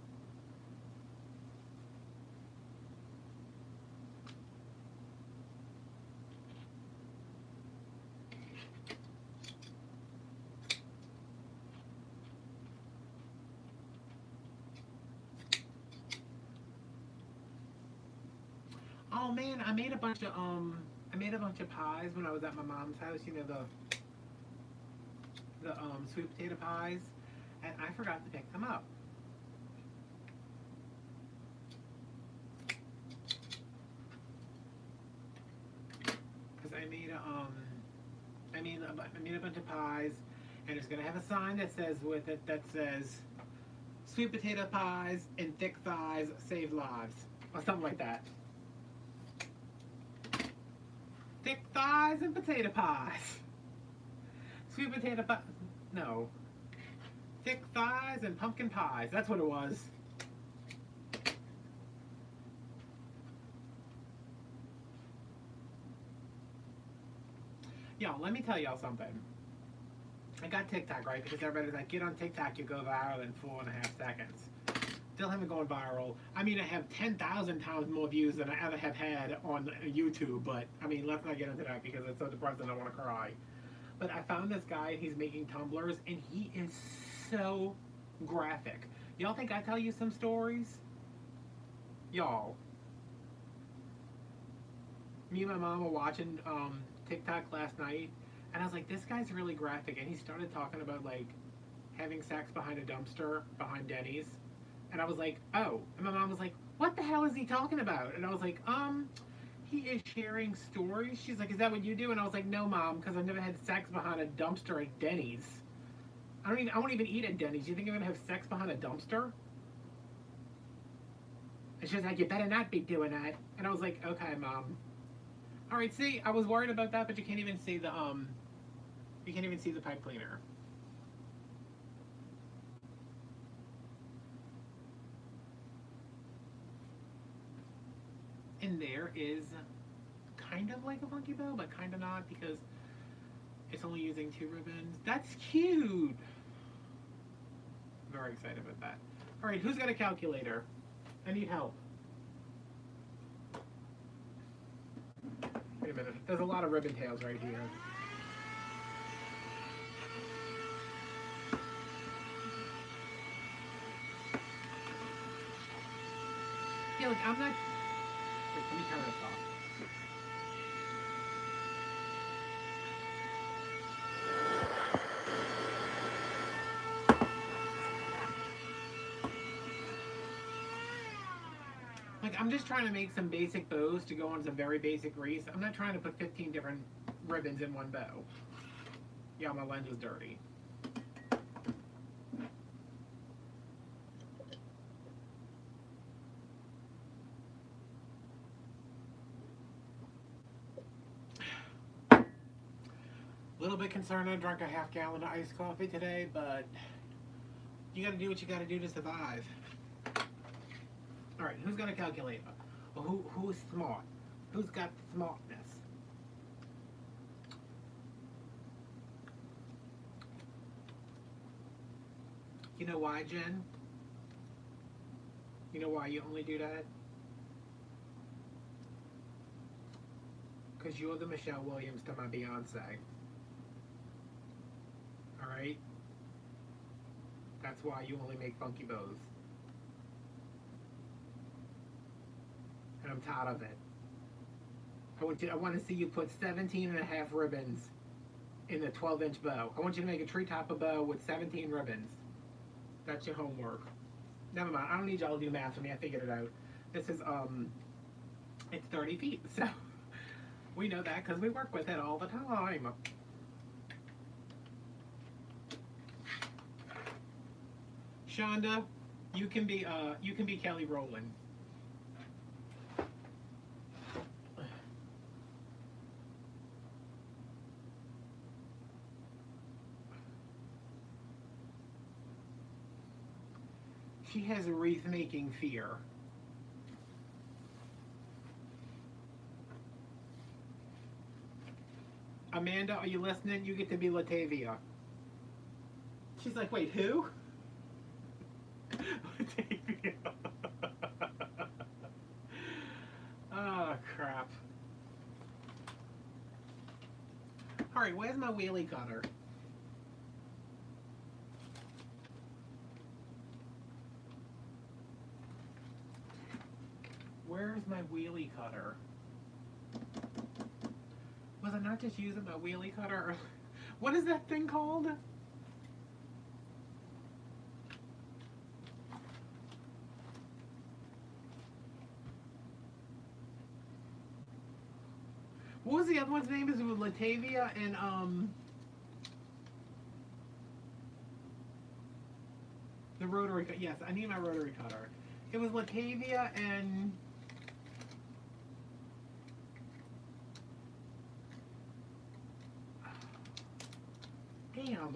Oh man, I made a bunch of pies when I was at my mom's house. You know, the sweet potato pies, and I forgot to pick them up. Because I made a bunch of pies, and it's gonna have a sign that says sweet potato pies and thick thighs save lives, or something like that. Thick thighs and potato pies. Sweet potato pie. No. Thick thighs and pumpkin pies. That's what it was. Y'all, let me tell y'all something. I got TikTok, right? Because everybody's like, get on TikTok, you go viral in 4.5 seconds. Still haven't gone viral. I mean, I have 10,000 times more views than I ever have had on YouTube, but I mean, let's not get into that because it's so depressing I want to cry. But I found this guy, he's making tumblers, and he is so graphic. Y'all think I tell you some stories? Y'all. Me and my mom were watching TikTok last night, and I was like, this guy's really graphic, and he started talking about, like, having sex behind a dumpster behind Denny's. And I was like, oh. And my mom was like, what the hell is he talking about? And I was like, He is sharing stories. She's like, is that what you do? And I was like, no, Mom, because I've never had sex behind a dumpster at Denny's. I won't even eat at Denny's. You think I'm gonna have sex behind a dumpster? And she's like, you better not be doing that. And I was like, okay, Mom. All right, see, I was worried about that, but you can't even see the pipe cleaner. And there is kind of like a funky bow, but kind of not because it's only using 2 ribbons. That's cute. Very excited about that. All right, who's got a calculator? I need help. Wait a minute. There's a lot of ribbon tails right here. Yeah, look, I'm not... Wait, let me turn this off. Like, I'm just trying to make some basic bows to go on some very basic wreaths. I'm not trying to put 15 different ribbons in one bow. Yeah, my lens was dirty. A little bit concerned I drank a half gallon of iced coffee today, but you gotta do what you gotta do to survive. All right, who's got a calculator? Well, who's smart? Who's got smartness? You know why, Jen? You know why you only do that? Because you're the Michelle Williams to my Beyonce. All right? That's why you only make funky bows. And I'm tired of it. I want to see you put 17 and a half ribbons in the 12-inch bow. I want you to make a treetop bow with 17 ribbons. That's your homework. Never mind. I don't need y'all to do math for me. I figured it out. This is, it's 30 feet. So we know that because we work with it all the time. Shonda, you can be Kelly Rowland. She has a wreath-making fear. Amanda, are you listening? You get to be Latavia. She's like, wait, who? Latavia. Oh, crap. All right, where's my wheelie cutter? Where's my wheelie cutter? Was I not just using my wheelie cutter? What is that thing called? What was the other one's name? Is it with Latavia and the rotary? Yes, I need my rotary cutter. It was Latavia and damn.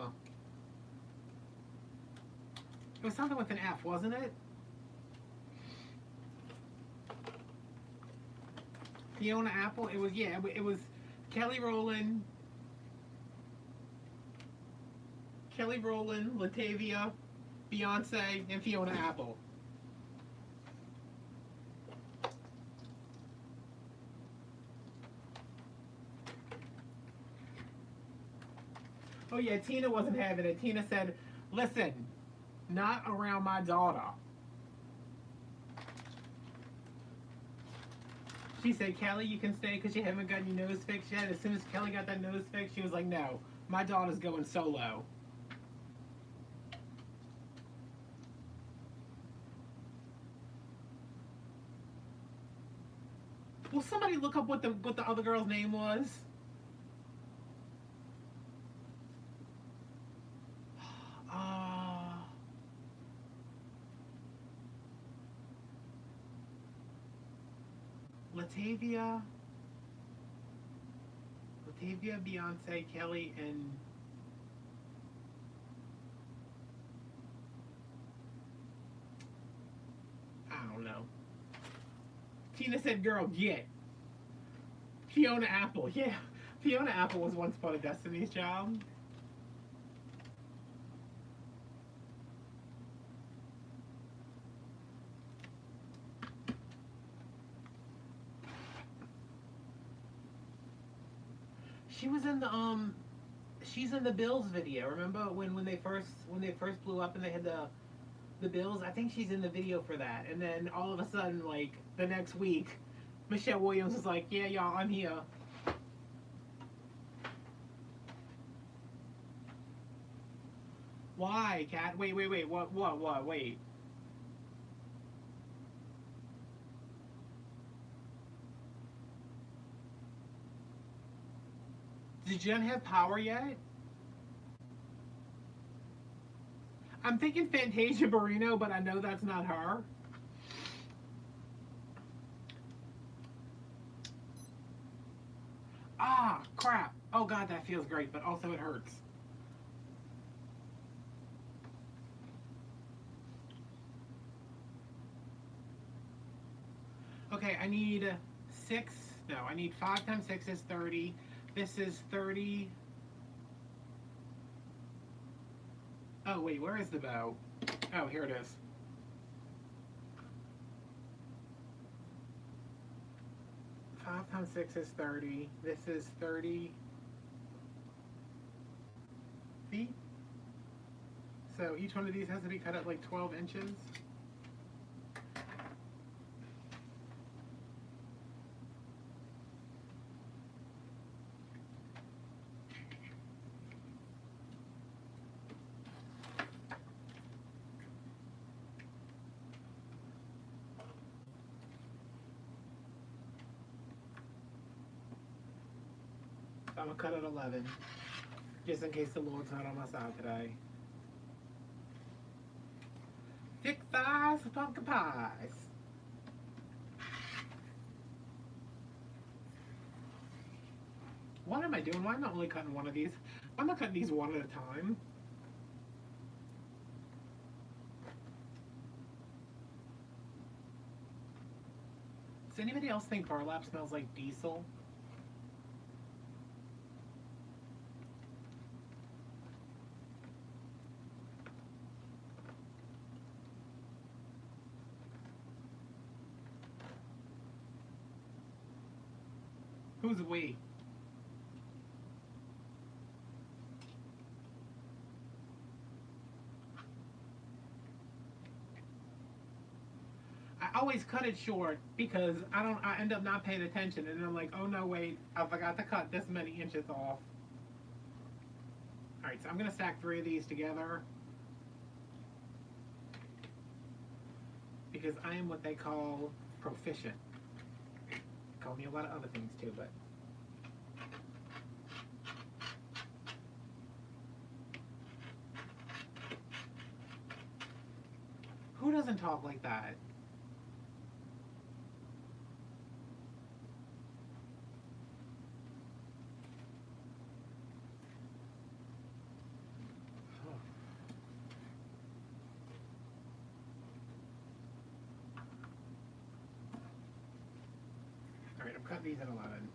It was something with an F, wasn't it? Fiona Apple. It was, yeah. It was Kelly Rowland, Latavia, Beyonce, and Fiona Apple. Oh yeah, Tina wasn't having it. Tina said, listen, not around my daughter. She said, Kelly, you can stay because you haven't gotten your nose fixed yet. As soon as Kelly got that nose fixed, she was like, no, my daughter's going solo. Will somebody look up what the other girl's name was? Uh, Latavia, Beyonce, Kelly, and I don't know. Tina said, "Girl, get." Fiona Apple, yeah. Fiona Apple was once part of Destiny's Child. She was in the. She's in the Bills video. Remember when they first blew up and they had the Bills? I think she's in the video for that. And then all of a sudden, like the next week, Michelle Williams was like, "Yeah, y'all, I'm here." Why, Kat? Wait. What? Wait. Did Jen have power yet? I'm thinking Fantasia Barrino, but I know that's not her. Ah, crap. Oh god, that feels great, but also it hurts. Okay, I need 6. No, I need 5 times 6 is 30. This is 30. Oh, wait, where is the bow? Oh, here it is. Five times 6 is 30. This is 30 feet. So each one of these has to be cut at like 12 inches. I'm gonna cut at 11, just in case the Lord's not on my side today. Thick thighs for pumpkin pies. What am I doing? Why am I only cutting one of these? Why am I cutting these one at a time? Does anybody else think burlap smells like diesel? Who's we? I always cut it short because I end up not paying attention, and then I'm like, oh no, wait, I forgot to cut this many inches off. Alright, so I'm gonna stack 3 of these together because I am what they call proficient. Call me a lot of other things too, but who doesn't talk like that? Alright, I'm cutting these at 11.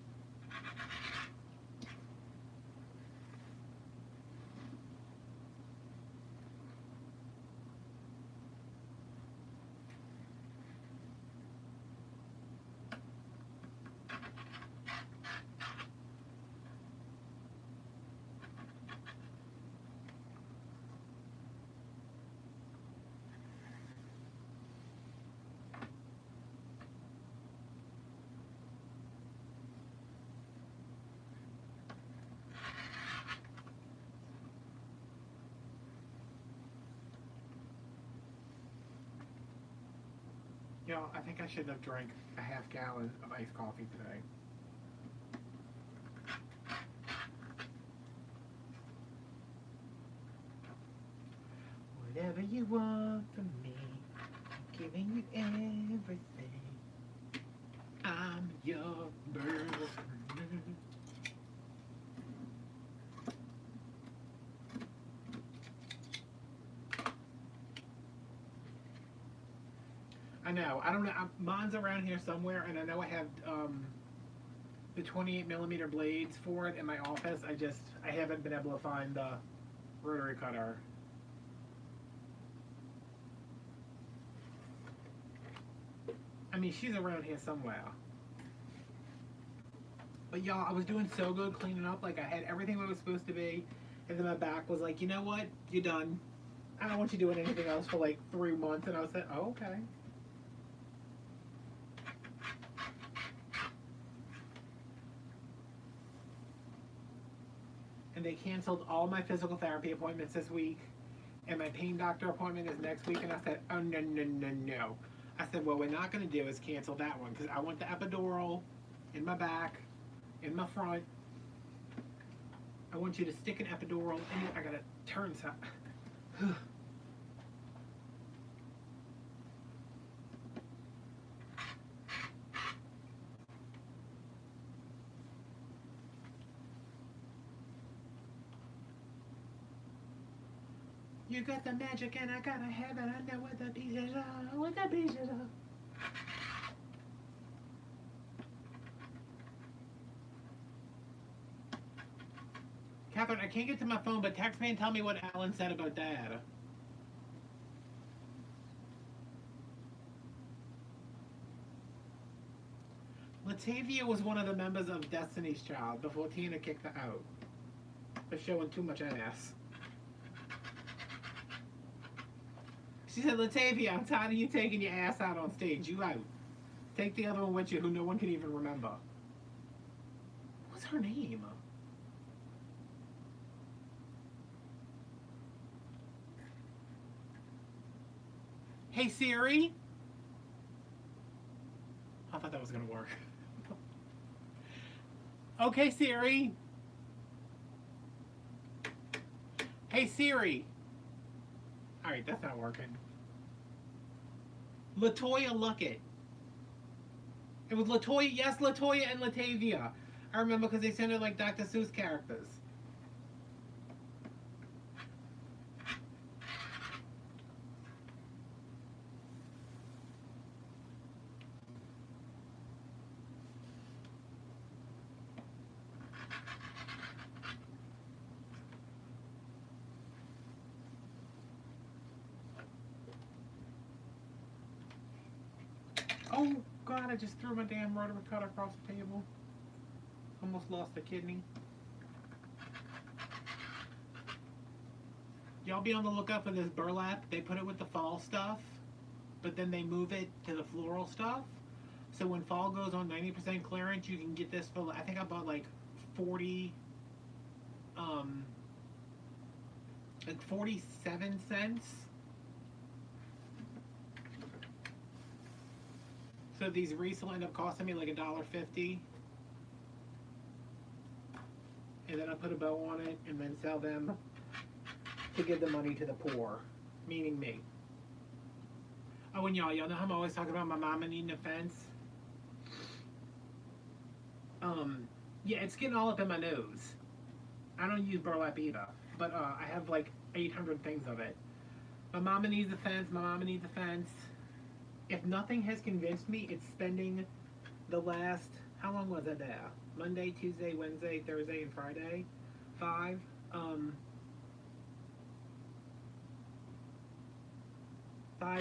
You know, I think I should have drank a half gallon of iced coffee today. Whatever you want from me, I'm giving you everything. I'm your bird. I know. I don't know. Mine's around here somewhere, and I know I have the 28mm blades for it in my office. I haven't been able to find the rotary cutter. I mean, she's around here somewhere. But y'all, I was doing so good cleaning up. Like, I had everything where it was supposed to be. And then my back was like, you know what? You're done. I don't want you doing anything else for like 3 months. And I was like, oh, okay. And they canceled all my physical therapy appointments this week. And my pain doctor appointment is next week. And I said, oh, no, no, no, no. I said, what we're not going to do is cancel that one. Because I want the epidural in my back, in my front. I want you to stick an epidural in. I got to turn some. You got the magic and I gotta have it. I know what the pieces are. What the pieces are. Catherine, I can't get to my phone, but text me and tell me what Alan said about Dad. Latavia was one of the members of Destiny's Child before Tina kicked her out for showing too much ass. She said, Latavia, I'm tired of you taking your ass out on stage. You out. Take the other one with you who no one can even remember. What's her name? Hey Siri. I thought that was gonna work. Okay Siri. Hey Siri. Alright, that's not working. Latoya Luckett. It was Latoya, yes, Latoya and Latavia. I remember because they sounded like Dr. Seuss characters. Oh God, I just threw my damn rotary cutter across the table. Almost lost a kidney. Y'all be on the lookout for this burlap. They put it with the fall stuff, but then they move it to the floral stuff. So when fall goes on 90% clearance, you can get this for, I think I bought like 47 cents. So these wreaths will end up costing me like $1.50. And then I put a bow on it and then sell them to give the money to the poor, meaning me. Oh, and y'all know how I'm always talking about my mama needing a fence? Yeah, it's getting all up in my nose. I don't use burlap either, but I have like 800 things of it. My mama needs a fence, my mama needs a fence. If nothing has convinced me, it's spending the last, how long was I there? Monday, Tuesday, Wednesday, Thursday, and Friday? 5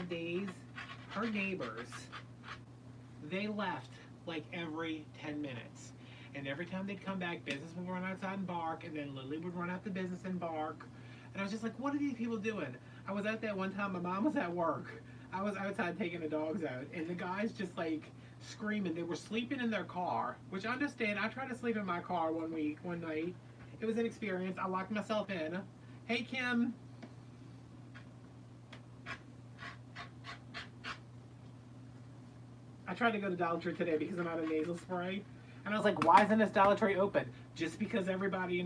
days. Her neighbors, they left like every 10 minutes. And every time they'd come back, business would run outside and bark, and then Lily would run out the business and bark. And I was just like, what are these people doing? I was out there one time, my mom was at work. I was outside taking the dogs out, and the guys just like screaming. They were sleeping in their car, which I understand. I tried to sleep in my car one night. It was an experience. I locked myself in. Hey, Kim. I tried to go to Dollar Tree today because I'm out of nasal spray, and I was like, why isn't this Dollar Tree open? Just because everybody's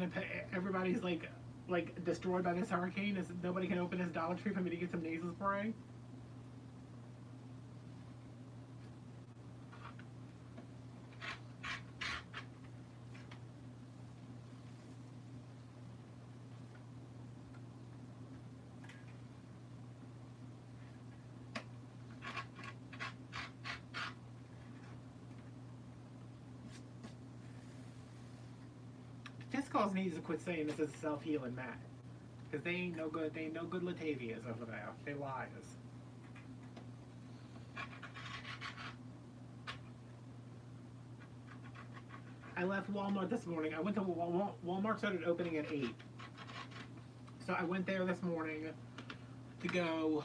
like destroyed by this hurricane, is nobody can open this Dollar Tree for me to get some nasal spray? Fiscals needs to quit saying this is a self-healing mat. Because they ain't no good. They ain't no good Latavias over there. They liars. I left Walmart this morning. I went to Walmart. Walmart started opening at 8. So I went there this morning to go.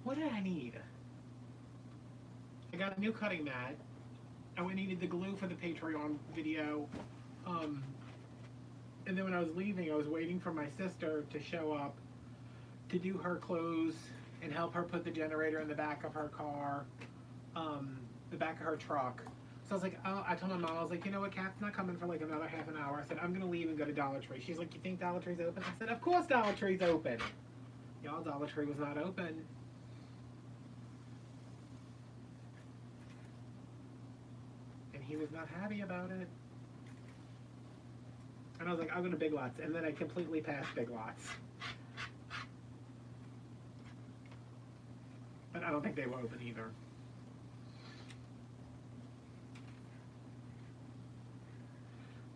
What did I need? I got a new cutting mat. I needed the glue for the Patreon video. And then when I was leaving, I was waiting for my sister to show up to do her clothes and help her put the generator in the back of her car, the back of her truck. So I was like, oh, I told my mom, I was like, you know what, Kat's not coming for like another half an hour. I said, I'm going to leave and go to Dollar Tree. She's like, you think Dollar Tree's open? I said, of course Dollar Tree's open. Y'all, Dollar Tree was not open. And he was not happy about it. And I was like, I'll go to Big Lots. And then I completely passed Big Lots. But I don't think they were open either.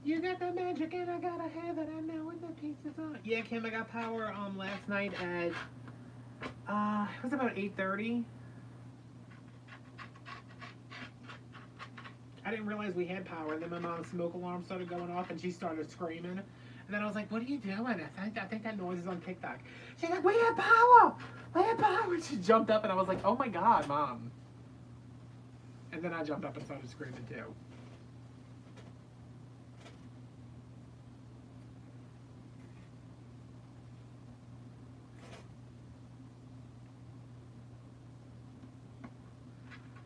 You got the magic and I gotta have it. I know when the pizza's on. Yeah, Kim, I got power last night at, it was about 8:30. I didn't realize we had power, and then my mom's smoke alarm started going off, and she started screaming. And then I was like, what are you doing? I think that noise is on TikTok. She's like, we have power! We have power! And she jumped up, and I was like, oh my God, Mom. And then I jumped up and started screaming too.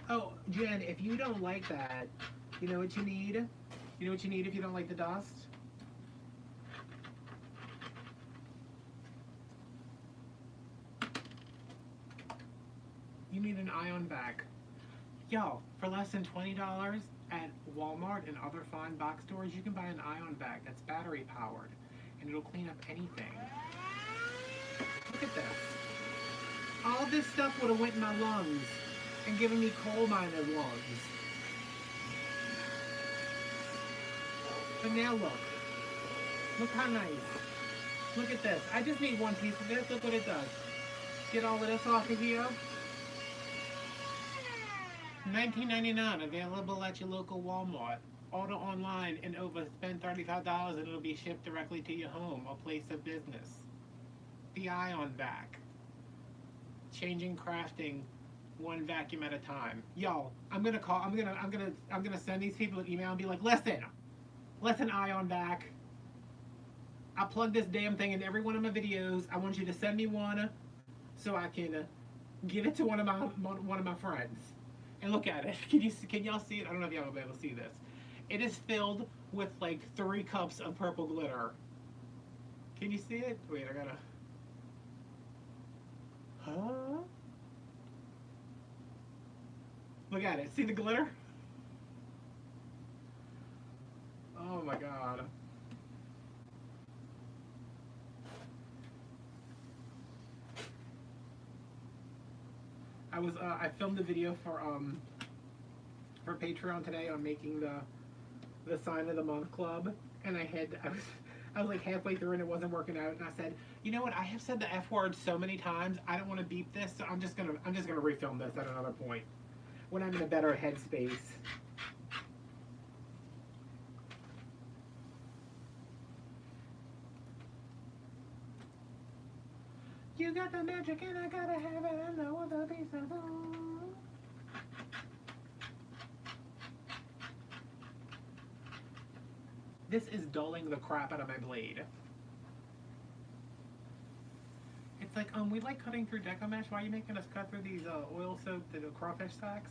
Oh, Jen, if you don't like that, you know what you need? You know what you need if you don't like the dust? You need an ion vac. Yo, for less than $20 at Walmart and other fine box stores, you can buy an ion vac that's battery powered, and it'll clean up anything. Look at this. All this stuff would have went in my lungs and given me coal miner lungs. But now look. Look how nice. Look at this. I just need one piece of this. Look what it does. Get all of this off of here. $19.99, available at your local Walmart. Order online and spend $35 and it'll be shipped directly to your home or place of business. The ion vac. Changing crafting one vacuum at a time. Yo, I'm gonna send these people an email and be like, listen, ion vac. I plug this damn thing in every one of my videos. I want you to send me one so I can give it to one of my friends. And look at it. Can y'all see it? I don't know if y'all will be able to see this. It is filled with like 3 cups of purple glitter. Can you see it? Wait, I gotta. Huh? Look at it. See the glitter? Oh my God. I filmed a video for Patreon today on making the sign of the month club, and I was like halfway through and it wasn't working out, and I said, you know what, I have said the F word so many times, I don't want to beep this, so I'm just gonna refilm this at another point when I'm in a better headspace. You got the magic and I gotta have it, I know the piece of it. This is dulling the crap out of my blade. It's It's like, we like cutting through deco mesh. Why are you making us cut through these oil soaked crawfish sacks?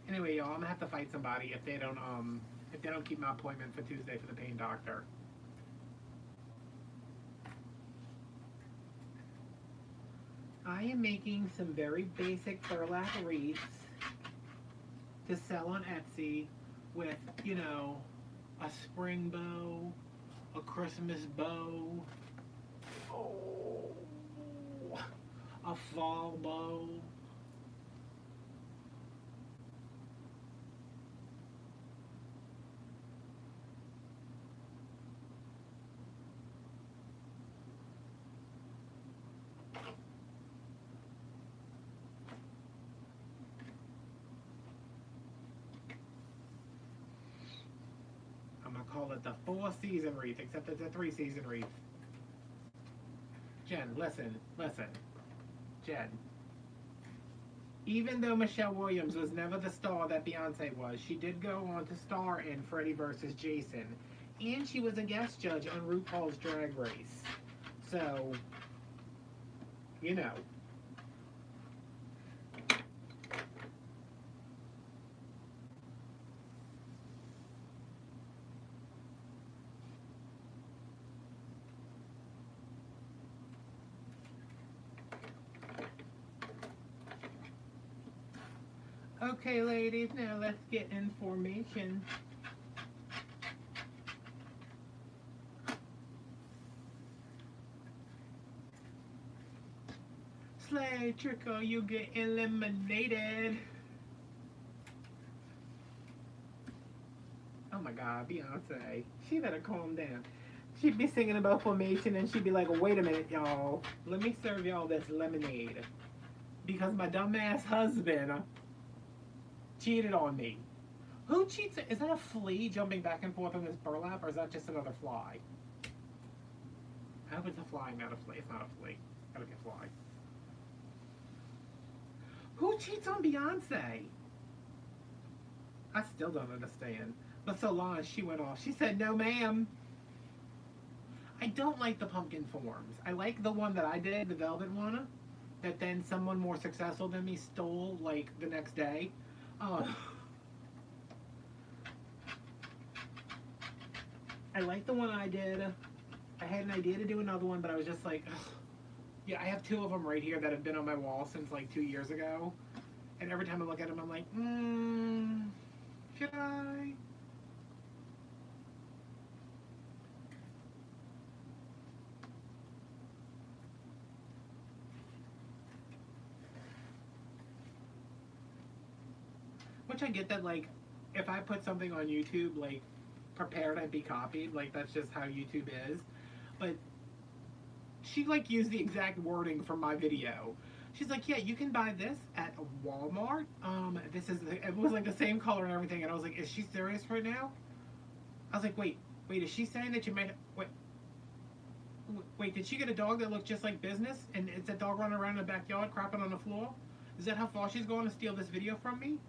Anyway, y'all, I'm gonna have to fight somebody if they don't keep my appointment for Tuesday for the pain doctor. I am making some very basic burlap wreaths to sell on Etsy with, you know, a spring bow, a Christmas bow, a fall bow. I'm gonna call it the 4-season wreath, except it's a 3-season wreath. Jen, listen. Jen. Even though Michelle Williams was never the star that Beyonce was, she did go on to star in Freddie vs. Jason. And she was a guest judge on RuPaul's Drag Race. So, you know. Okay, ladies, now let's get in formation. Slay Trickle, you get eliminated. Oh my God, Beyonce. She better calm down. She'd be singing about formation and she'd be like, wait a minute, y'all. Let me serve y'all this lemonade. Because my dumbass husband cheated on me. Who cheats? Is that a flea jumping back and forth on this burlap, or is that just another fly? I hope it's a fly, not a flea. It's not a flea. Gotta be a fly. Who cheats on Beyonce? I still don't understand. But Solange, she went off. She said, no, ma'am. I don't like the pumpkin forms. I like the one that I did, the velvet one, that then someone more successful than me stole, like, the next day. I like the one I did. I had an idea to do another one, but I was just like, ugh. Yeah, I have 2 of them right here that have been on my wall since like 2 years ago. And every time I look at them, I'm like, should I? Which I get that, like, if I put something on YouTube, like, prepared and be copied, like, that's just how YouTube is. But she, like, used the exact wording from my video. She's like, yeah, you can buy this at Walmart. It was, like, the same color and everything. And I was like, is she serious right now? I was like, wait, is she saying that you might, wait, did she get a dog that looked just like Business? And it's a dog running around in the backyard, crapping on the floor? Is that how far she's going to steal this video from me?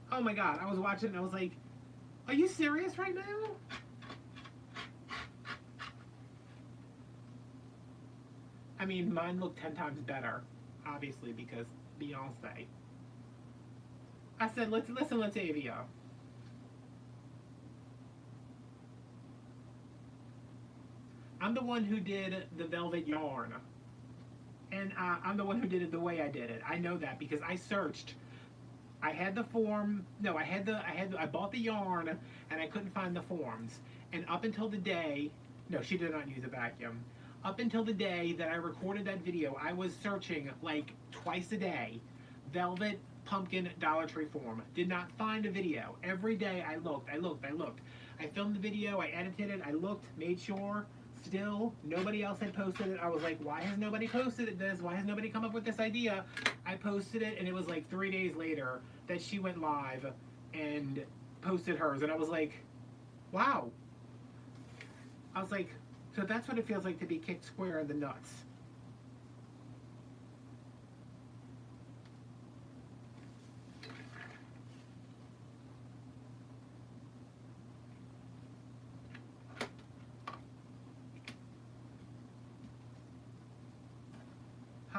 Oh my God, I was watching and I was like, are you serious right now? I mean, mine looked 10 times better, obviously, because Beyonce. I said, listen, Latavia. I'm the one who did the velvet yarn. And I'm the one who did it the way I did it. I know that because I searched. I had the form. No, I bought the yarn and I couldn't find the forms. And up until the day, no, she did not use a vacuum. Up until the day that I recorded that video, I was searching like twice a day. Velvet pumpkin Dollar Tree form. Did not find a video. Every day I looked. I filmed the video, I edited it, I looked, made sure. Still, nobody else had posted it. I was like, why has nobody posted this? Why has nobody come up with this idea? I posted it, and it was like 3 days later that she went live and posted hers. And I was like, wow. I was like, so that's what it feels like to be kicked square in the nuts.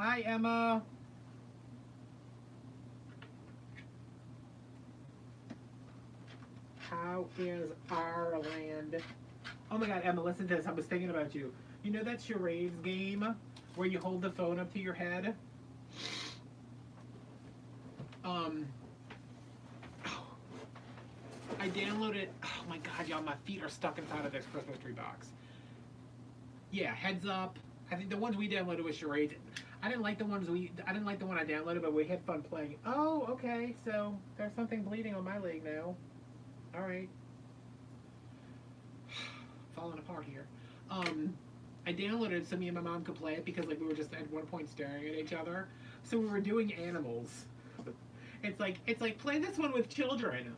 Hi, Emma. How is Ireland? Oh my God, Emma, listen to this. I was thinking about you. You know that charades game where you hold the phone up to your head? Um, I downloaded. Oh my God, y'all, my feet are stuck inside of this Christmas tree box. Yeah, Heads Up. I think the ones we downloaded was charades. I didn't like the one I downloaded, but we had fun playing. Oh, okay. So there's something bleeding on my leg now. All right. Falling apart here. I downloaded it so me and my mom could play it because like we were just at one point staring at each other. So we were doing animals. It's like play this one with children.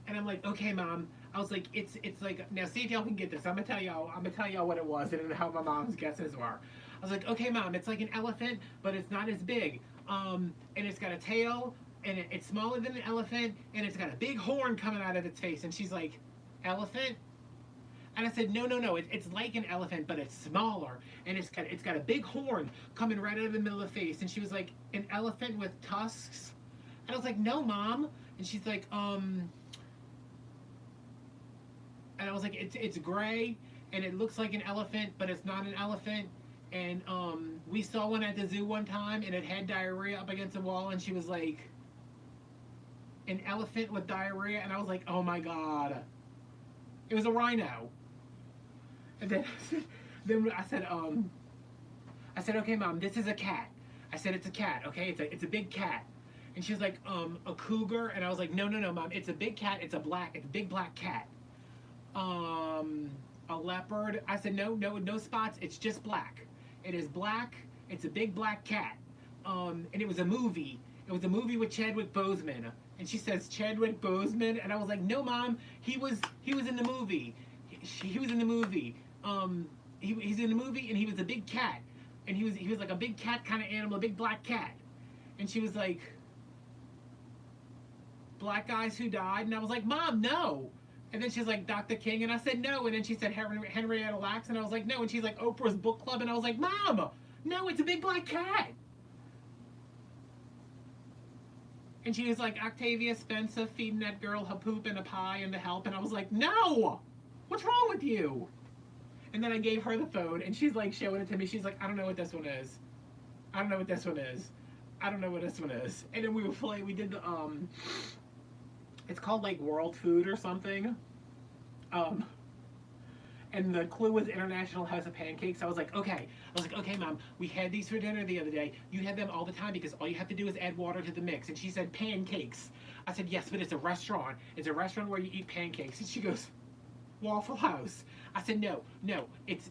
And I'm like, okay, mom. I was like, it's like now see if y'all can get this. I'm gonna tell y'all what it was and how my mom's guesses were. I was like, okay, mom, it's like an elephant, but it's not as big. And it's got a tail, and it's smaller than an elephant, and it's got a big horn coming out of its face. And she's like, elephant? And I said, no, it's like an elephant, but it's smaller, and it's got a big horn coming right out of the middle of the face. And she was like, an elephant with tusks? And I was like, no, mom. And she's like, and I was like, it's gray, and it looks like an elephant, but it's not an elephant. And we saw one at the zoo one time, and it had diarrhea up against the wall, and she was like, an elephant with diarrhea? And I was like, oh my God. It was a rhino. And then I said, okay, mom, this is a cat. I said, it's a cat, okay? It's a big cat. And she was like, a cougar? And I was like, no, mom, it's a big cat. It's a big black cat. A leopard? I said, no spots. It's just black. It is black. It's a big black cat. And it was a movie. It was a movie with Chadwick Boseman. And she says, Chadwick Boseman? And I was like, no, mom, he was in the movie. He was in the movie. He's in the movie, and he was a big cat. And he was like a big cat kind of animal, a big black cat. And she was like, black guys who died? And I was like, mom, no. And then she's like, Dr. King? And I said, no. And then she said, Henrietta Lacks? And I was like, no. And she's like, Oprah's book club? And I was like, mom, no, it's a big black cat. And she was like, Octavia Spencer feeding that girl her poop and a pie and the help. And I was like, no, what's wrong with you? And then I gave her the phone, and she's like showing it to me. She's like, I don't know what this one is. I don't know what this one is. I don't know what this one is. And then we did the, it's called like World Food or something. And the clue was International House of Pancakes. I was like, okay, mom, we had these for dinner the other day. You have them all the time because all you have to do is add water to the mix. And she said, pancakes. I said, yes, but it's a restaurant. It's a restaurant where you eat pancakes. And she goes, Waffle House. I said, no, it's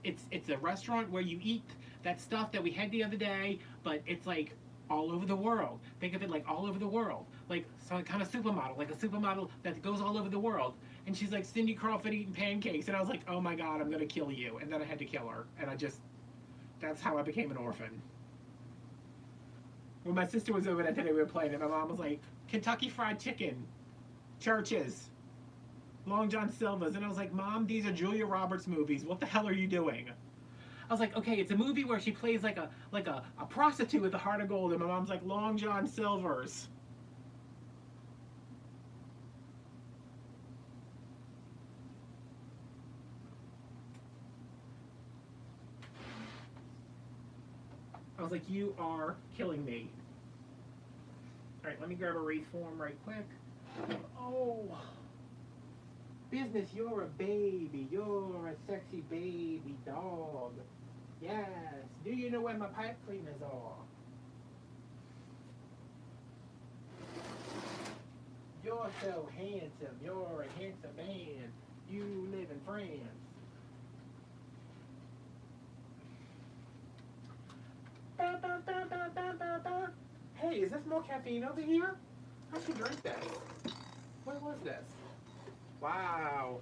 a restaurant where you eat that stuff that we had the other day, but it's like all over the world. Think of it like all over the world. Like some kind of supermodel, like a supermodel that goes all over the world. And she's like, Cindy Crawford eating pancakes. And I was like, oh my God, I'm going to kill you. And then I had to kill her. And that's how I became an orphan. When my sister was over that day, we were playing it. My mom was like, Kentucky Fried Chicken, Churches, Long John Silver's. And I was like, Mom, these are Julia Roberts movies. What the hell are you doing? I was like, okay, it's a movie where she plays like a prostitute with a heart of gold. And my mom's like, Long John Silver's. I was like, you are killing me. All right, let me grab a reform right quick. Oh. Business, you're a baby. You're a sexy baby dog. Yes. Do you know where my pipe cleaners are? You're so handsome. You're a handsome man. You live in France. Ba, ba, ba, ba, ba, ba, ba. Hey, is this more caffeine over here? I should drink this. What was this? Wow.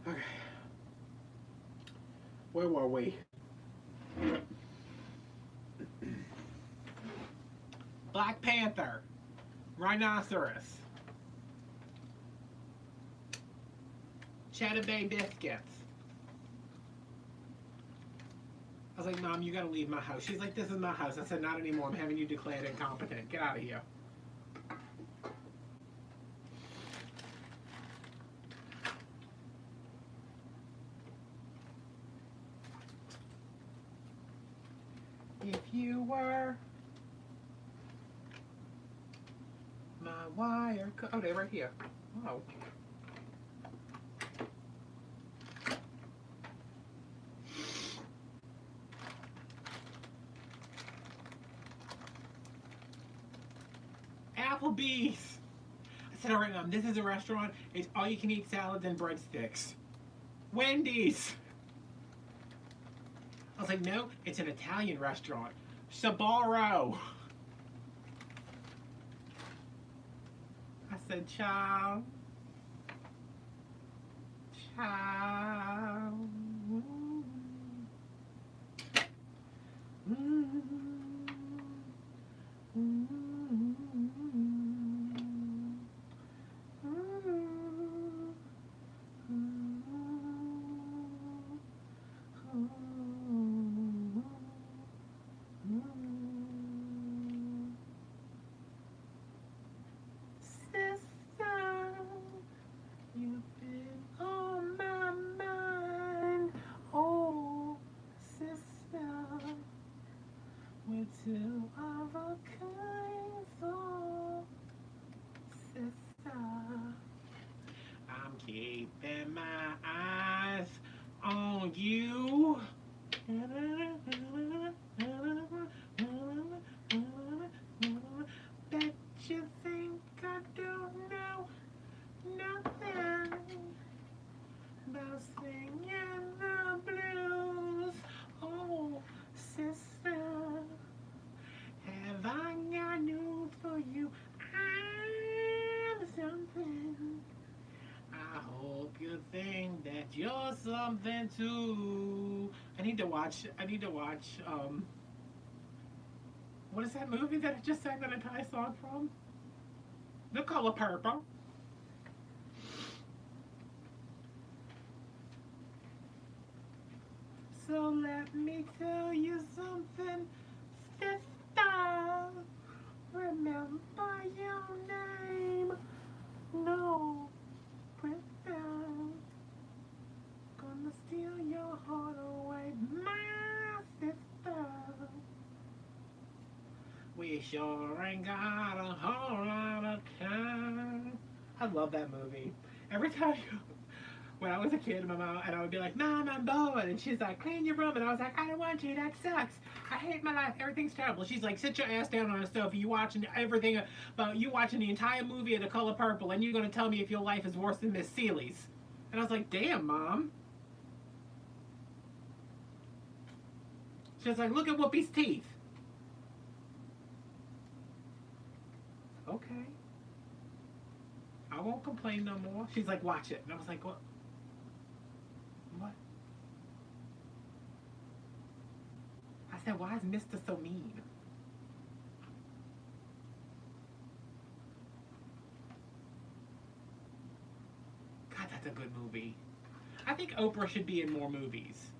Okay. Where were we? Black Panther. Rhinoceros. Cheddar Bay biscuits. I was like, Mom, you gotta leave my house. She's like, this is my house. I said, not anymore. I'm having you declared incompetent. Get out of here. If you were my wire... Oh, they're right here. Oh. Applebee's. I said, all right, Mom, this is a restaurant. It's all you can eat salads and breadsticks. Wendy's. I was like, no, it's an Italian restaurant. Sbarro. I said, child. Child. Two of a kind soul, sister. I'm keeping my eyes on you. Bet you think I don't know nothing about singing the blues. Oh, sister. Have I got news for you? I'm something. I hope you think that you're something too. I need to watch, what is that movie that I just sang that entire song from? The Color Purple. So let me tell you something, sister. Remember your name. No, without gonna steal your heart away, my sister. We sure ain't got a whole lot of time. I love that movie. Every time when I was a kid, my mom, and I would be like, Mom, I'm bored. And she's like, clean your room. And I was like, I don't want to. That sucks. I hate my life. Everything's terrible. She's like, sit your ass down on the sofa. You watching everything about you watching the entire movie of The Color Purple, and you're going to tell me if your life is worse than Miss Seeley's. And I was like, damn, Mom. She's like, look at Whoopi's teeth. Okay. I won't complain no more. She's like, watch it. And I was like, what? What? I said, why is Mr. so mean? God, that's a good movie. I think Oprah should be in more movies.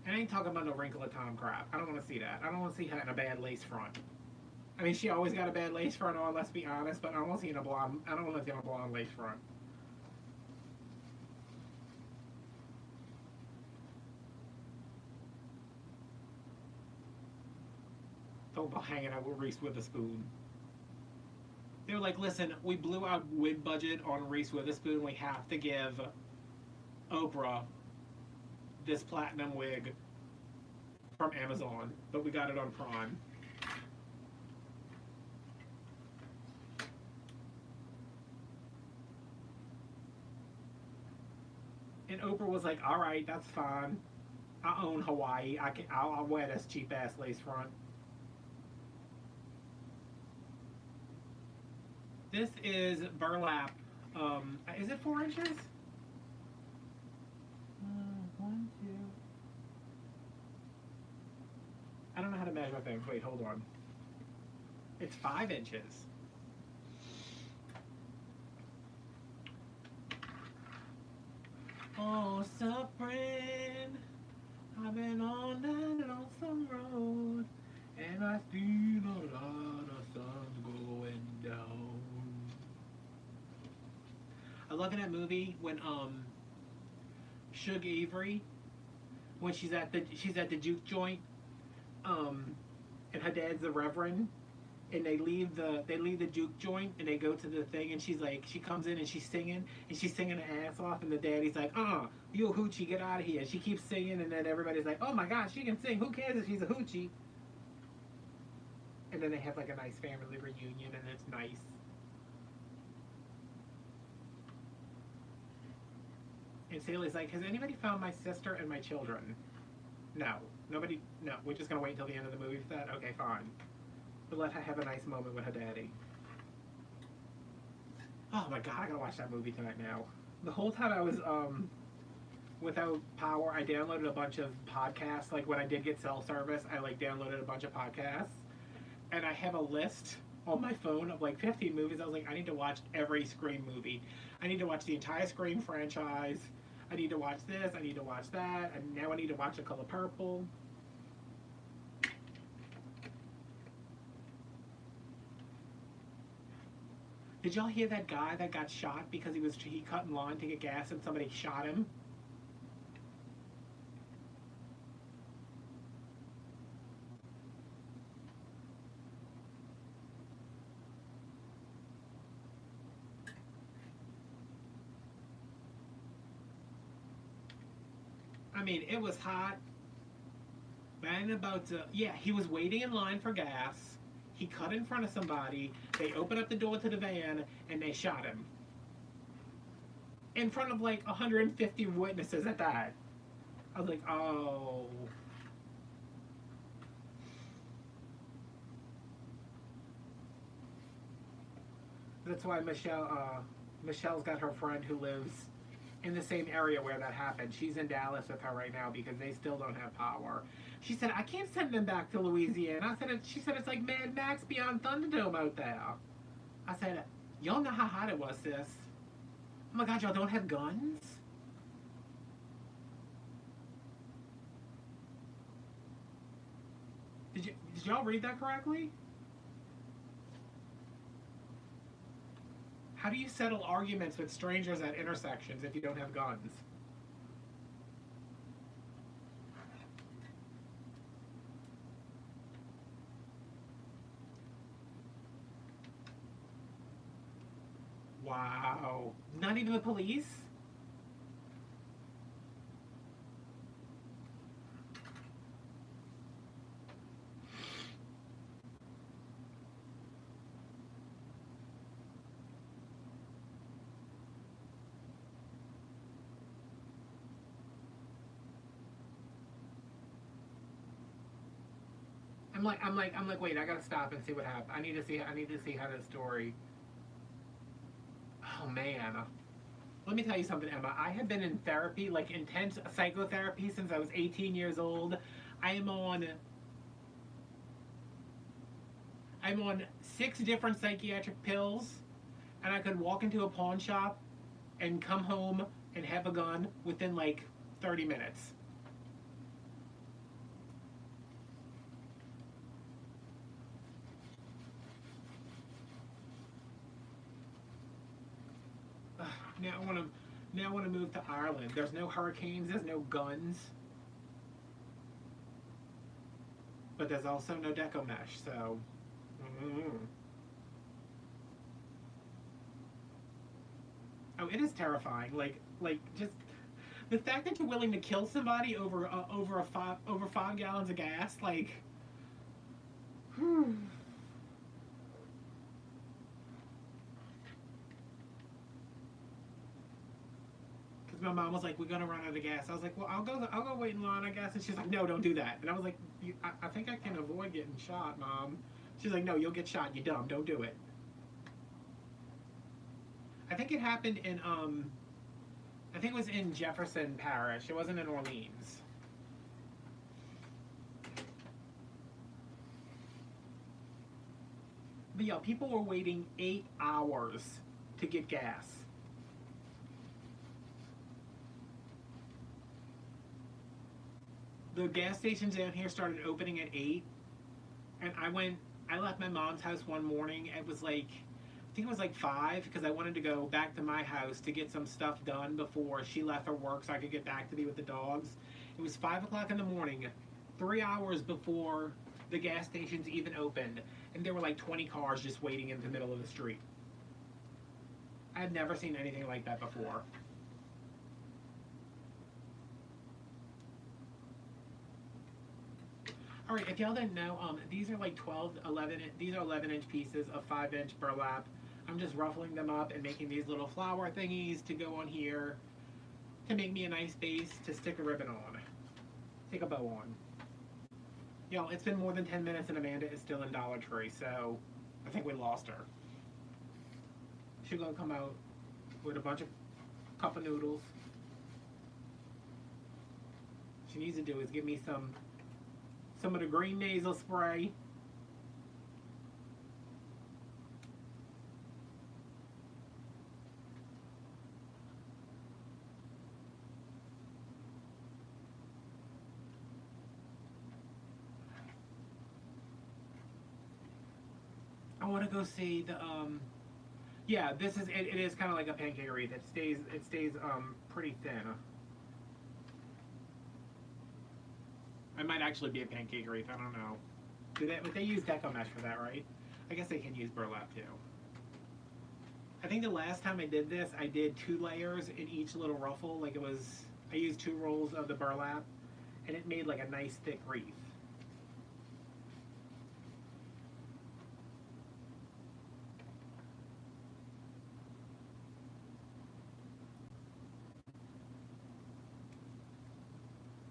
And I ain't talking about no Wrinkle of Time crap. I don't want to see that. I don't want to see her in a bad lace front. I mean, she always got a bad lace front on, let's be honest, but I don't want to see in a blonde. I don't want to see in a blonde lace front. Talk about hanging out with Reese Witherspoon. They were like, listen, we blew our wig budget on Reese Witherspoon. We have to give Oprah this platinum wig from Amazon, but we got it on Prime. And Oprah was like, all right, that's fine. I own Hawaii. I'll wear this cheap ass lace front. This is burlap. Is it 4 inches? 1, 2. I don't know how to measure things. Wait, hold on. It's 5 inches. Oh, suffering, I've been on that lonesome road, and I seen a lot of suns going down. I love in that movie when Suge Avery, when she's at the juke joint, um, and her dad's the reverend, and they leave the juke joint and they go to the thing, and she comes in and she's singing her ass off, and the daddy's like, you a hoochie, get out of here. She keeps singing, and then everybody's like, oh my gosh, she can sing, who cares if she's a hoochie? And then they have like a nice family reunion, and it's nice. And Sally's like, has anybody found my sister and my children? No. Nobody, no, we're just gonna wait until the end of the movie for that? Okay, fine. But let her have a nice moment with her daddy. Oh my god, I gotta watch that movie tonight now. The whole time I was without power, I downloaded a bunch of podcasts. Like when I did get cell service, I like downloaded a bunch of podcasts. And I have a list on my phone of like 15 movies. I was like, I need to watch every Scream movie. I need to watch the entire Scream franchise. I need to watch this, I need to watch that, and now I need to watch The Color Purple. Did y'all hear that guy that got shot because he cut in line to get gas and somebody shot him? I mean, it was hot. Man, he was waiting in line for gas. He cut in front of somebody. They opened up the door to the van and they shot him. In front of like 150 witnesses at that. I was like, oh. That's why Michelle's got her friend who lives in the same area where that happened. She's in Dallas with her right now because they still don't have power. She said, I can't send them back to Louisiana. She said, it's like Mad Max beyond Thunderdome out there. I said, y'all know how hot it was, sis. Oh my god, y'all don't have guns? Did y'all read that correctly? How do you settle arguments with strangers at intersections if you don't have guns? Wow. Not even the police? I'm like, wait, I gotta stop and see what happened. I need to see how this story. Oh man. Let me tell you something, Emma. I have been in therapy, like intense psychotherapy, since I was 18 years old. I'm on 6 different psychiatric pills, and I could walk into a pawn shop and come home and have a gun within like 30 minutes. Now I want to move to Ireland. There's no hurricanes, there's no guns, but there's also no deco mesh. So, oh, it is terrifying. Like just the fact that you're willing to kill somebody over 5 gallons of gas. Like, my mom was like, we're gonna run out of gas. I was like, well, I'll go wait in line, I guess. And she's like, no, don't do that. And I was like, I think I can avoid getting shot, Mom. She's like, no, you'll get shot, you dumb, don't do it. I think it happened in I think it was in Jefferson Parish. It wasn't in Orleans. But yeah, people were waiting 8 hours to get gas. The gas stations down here started opening at 8, and I left my mom's house one morning. It was like, I think it was like 5, because I wanted to go back to my house to get some stuff done before she left for work so I could get back to be with the dogs. It was 5 o'clock in the morning, 3 hours before the gas stations even opened, and there were like 20 cars just waiting in the middle of the street. I had never seen anything like that before. All right, if y'all didn't know, these are like 12, 11, these are 11-inch pieces of 5-inch burlap. I'm just ruffling them up and making these little flower thingies to go on here to make me a nice base to stick a ribbon on, stick a bow on. Y'all, it's been more than 10 minutes and Amanda is still in Dollar Tree, so I think we lost her. She's gonna come out with a bunch of cup of noodles. She needs to do is give me some of the green nasal spray. I want to go see the yeah, this is it is kind of like a pancake wreath. It stays pretty thin. It might actually be a pancake wreath. I don't know. But they use deco mesh for that, right? I guess they can use burlap too. I think the last time I did this, I did 2 layers in each little ruffle. Like I used 2 rolls of the burlap, and it made like a nice thick wreath.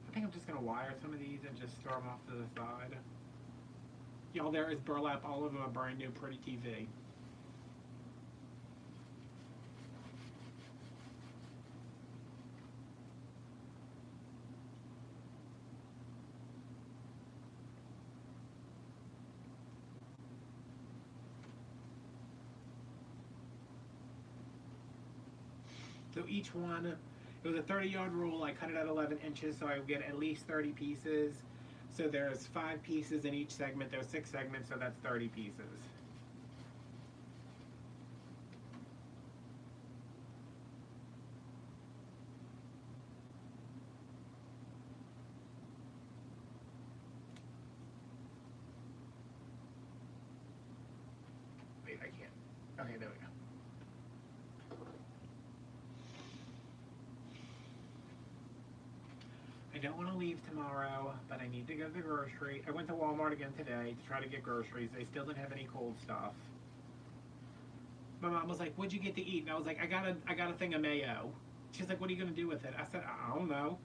I think I'm just gonna wire some of these and just throw them off to the side. Y'all, there is burlap all over my brand new pretty TV. So each one, it was a 30-yard rule. I cut it at 11 inches, so I would get at least 30 pieces. So there's 5 pieces in each segment. There's 6 segments, so that's 30 pieces. Wait, I can't. Okay, there we go. I don't want to leave tomorrow, but I need to go to the grocery. I went to Walmart again today to try to get groceries. They still didn't have any cold stuff. My mom was like, "What'd you get to eat?" And I was like, I got a thing of mayo." She's like, "What are you gonna do with it?" I said, "I don't know.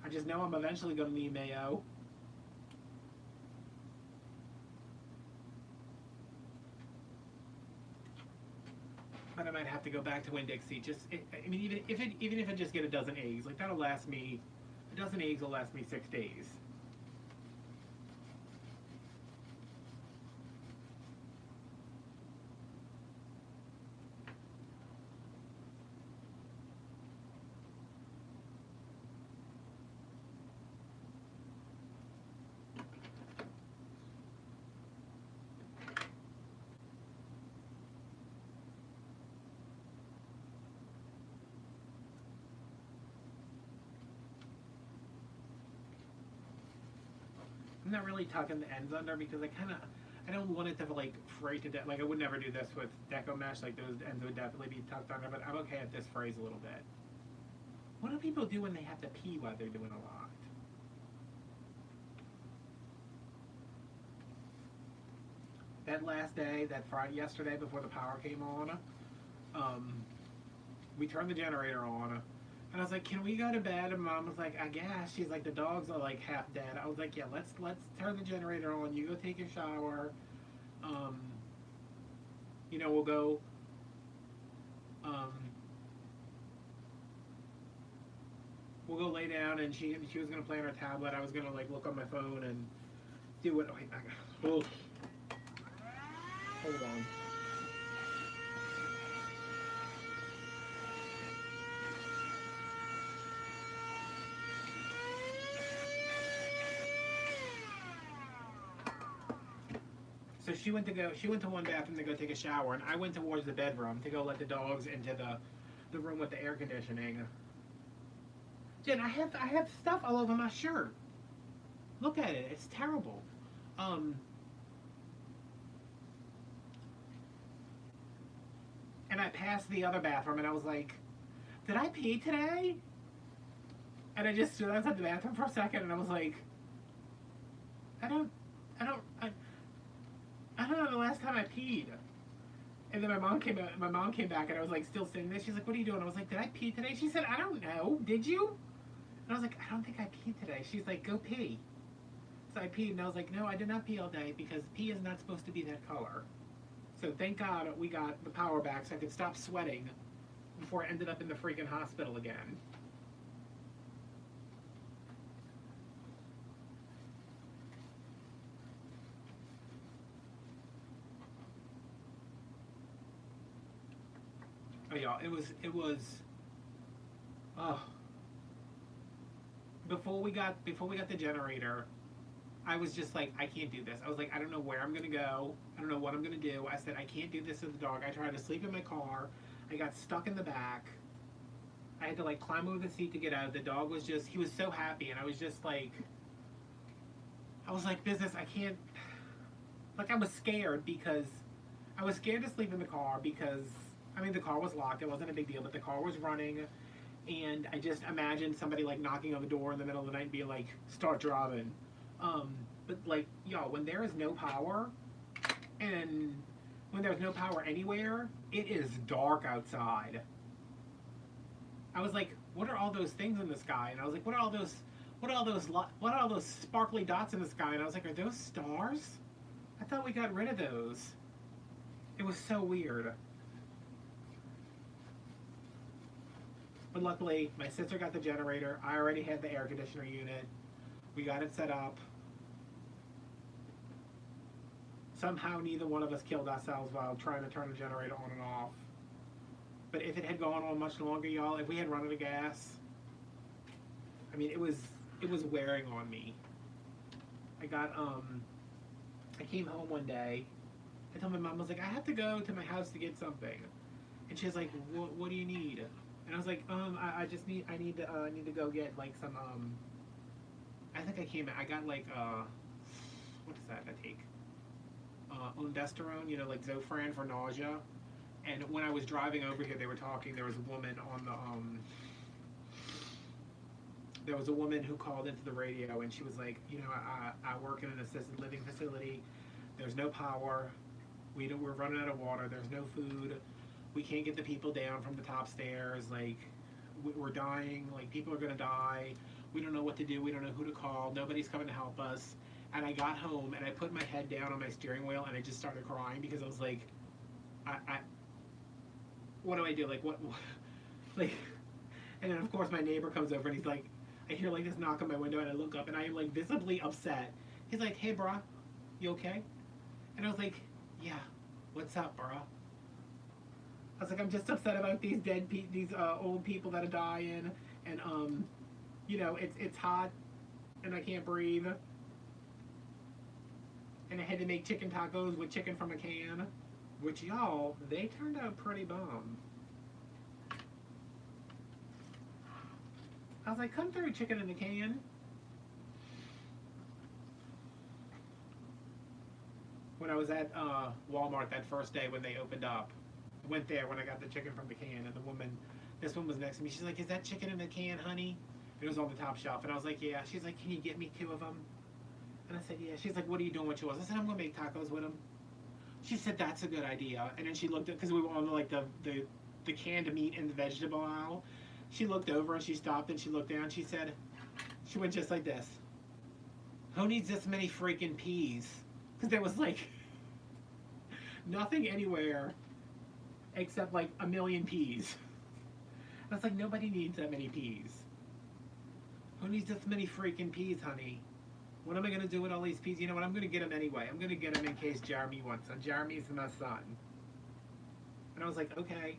I just know I'm eventually gonna need mayo." But I might have to go back to Winn-Dixie. I mean, even if I just get a dozen eggs, like that'll last me. A dozen eggs will last me 6 days. I'm not really tucking the ends under because I don't want it to like fray to death. Like I would never do this with deco mesh. Like those ends would definitely be tucked under, but I'm okay if this frays a little bit. What do people do when they have to pee while they're doing a lot? That last day, that Friday, yesterday before the power came on, we turned the generator on. And I was like, "Can we go to bed?" And Mom was like, "I guess." She's like, "The dogs are like half dead." I was like, "Yeah, let's turn the generator on. You go take a shower. We'll go. Um, we'll go lay down." And she was gonna play on her tablet. I was gonna like look on my phone and do what. Wait, Hold on. So she went to one bathroom to go take a shower, and I went towards the bedroom to go let the dogs into the room with the air conditioning. Jen, I have stuff all over my shirt. Look at it. It's terrible. Um, and I passed the other bathroom, and I was like, did I pee today? And I just stood outside the bathroom for a second, and I was like, I don't, I don't, I, I don't know the last time I peed. And then my mom came out. My mom came back, and I was like, still sitting there. She's like, "What are you doing?" I was like, "Did I pee today?" She said, "I don't know. Did you?" And I was like, "I don't think I peed today." She's like, "Go pee." So I peed, and I was like, "No, I did not pee all day because pee is not supposed to be that color." So thank God we got the power back, so I could stop sweating before I ended up in the freaking hospital again. Oh yeah, it was. Oh, before we got the generator, I was just like, I can't do this. I was like, I don't know where I'm gonna go. I don't know what I'm gonna do. I said, I can't do this with the dog. I tried to sleep in my car. I got stuck in the back. I had to like climb over the seat to get out. The dog was just, he was so happy, and I was just like, I was like, business, I can't. Like I was scared because I was scared to sleep in the car because I mean the car was locked. It wasn't a big deal, but the car was running, and I just imagined somebody like knocking on the door in the middle of the night and being like, "Start driving." But like, y'all, when there is no power, and when there's no power anywhere, it is dark outside. I was like, "What are all those things in the sky?" And I was like, "What are all those? What are all those sparkly dots in the sky?" And I was like, "Are those stars? I thought we got rid of those." It was so weird. But luckily, my sister got the generator. I already had the air conditioner unit. We got it set up. Somehow, neither one of us killed ourselves while trying to turn the generator on and off. But if it had gone on much longer, y'all, if we had run out of gas, I mean, it was wearing on me. I got I came home one day. I told my mom, I was like, I have to go to my house to get something, and she was like, what do you need? And I was like, I just need, I need to go get like some, I think I got like, what is that I take? Ondesterone, you know, like Zofran for nausea. And when I was driving over here, they were talking, there was a woman on the, there was a woman who called into the radio, and she was like, you know, I work in an assisted living facility. There's no power. We're running out of water. There's no food. We can't get the people down from the top stairs. Like, we're dying. Like, people are going to die. We don't know what to do. We don't know who to call. Nobody's coming to help us. And I got home, and I put my head down on my steering wheel, and I just started crying because I was like, what do I do? Like, what like, and then, of course, my neighbor comes over, and he's like, I hear, like, this knock on my window, and I look up, and I am, like, visibly upset. He's like, hey, brah, you okay? And I was like, yeah, what's up, brah? I was like, I'm just upset about these these old people that are dying, and you know, it's hot, and I can't breathe, and I had to make chicken tacos with chicken from a can, which y'all, they turned out pretty bomb. I was like, come through, chicken in a can. When I was at Walmart that first day when they opened up, I went there when I got the chicken from the can, and the woman, this one was next to me. She's like, "Is that chicken in a can, honey?" It was on the top shelf, and I was like, "Yeah." She's like, "Can you get me 2 of them?" And I said, "Yeah." She's like, "What are you doing with yours?" I said, "I'm gonna make tacos with them." She said, "That's a good idea." And then she looked at, because we were on like the canned meat and the vegetable aisle. She looked over and she stopped and she looked down. She said, she went just like this. Who needs this many freaking peas? Because there was like nothing anywhere except like a million peas. I was like, nobody needs that many peas. Who needs this many freaking peas, honey? What am I gonna do with all these pieces? You know what? I'm gonna get them anyway. I'm gonna get them in case Jeremy wants them. Jeremy's my son. And I was like, okay.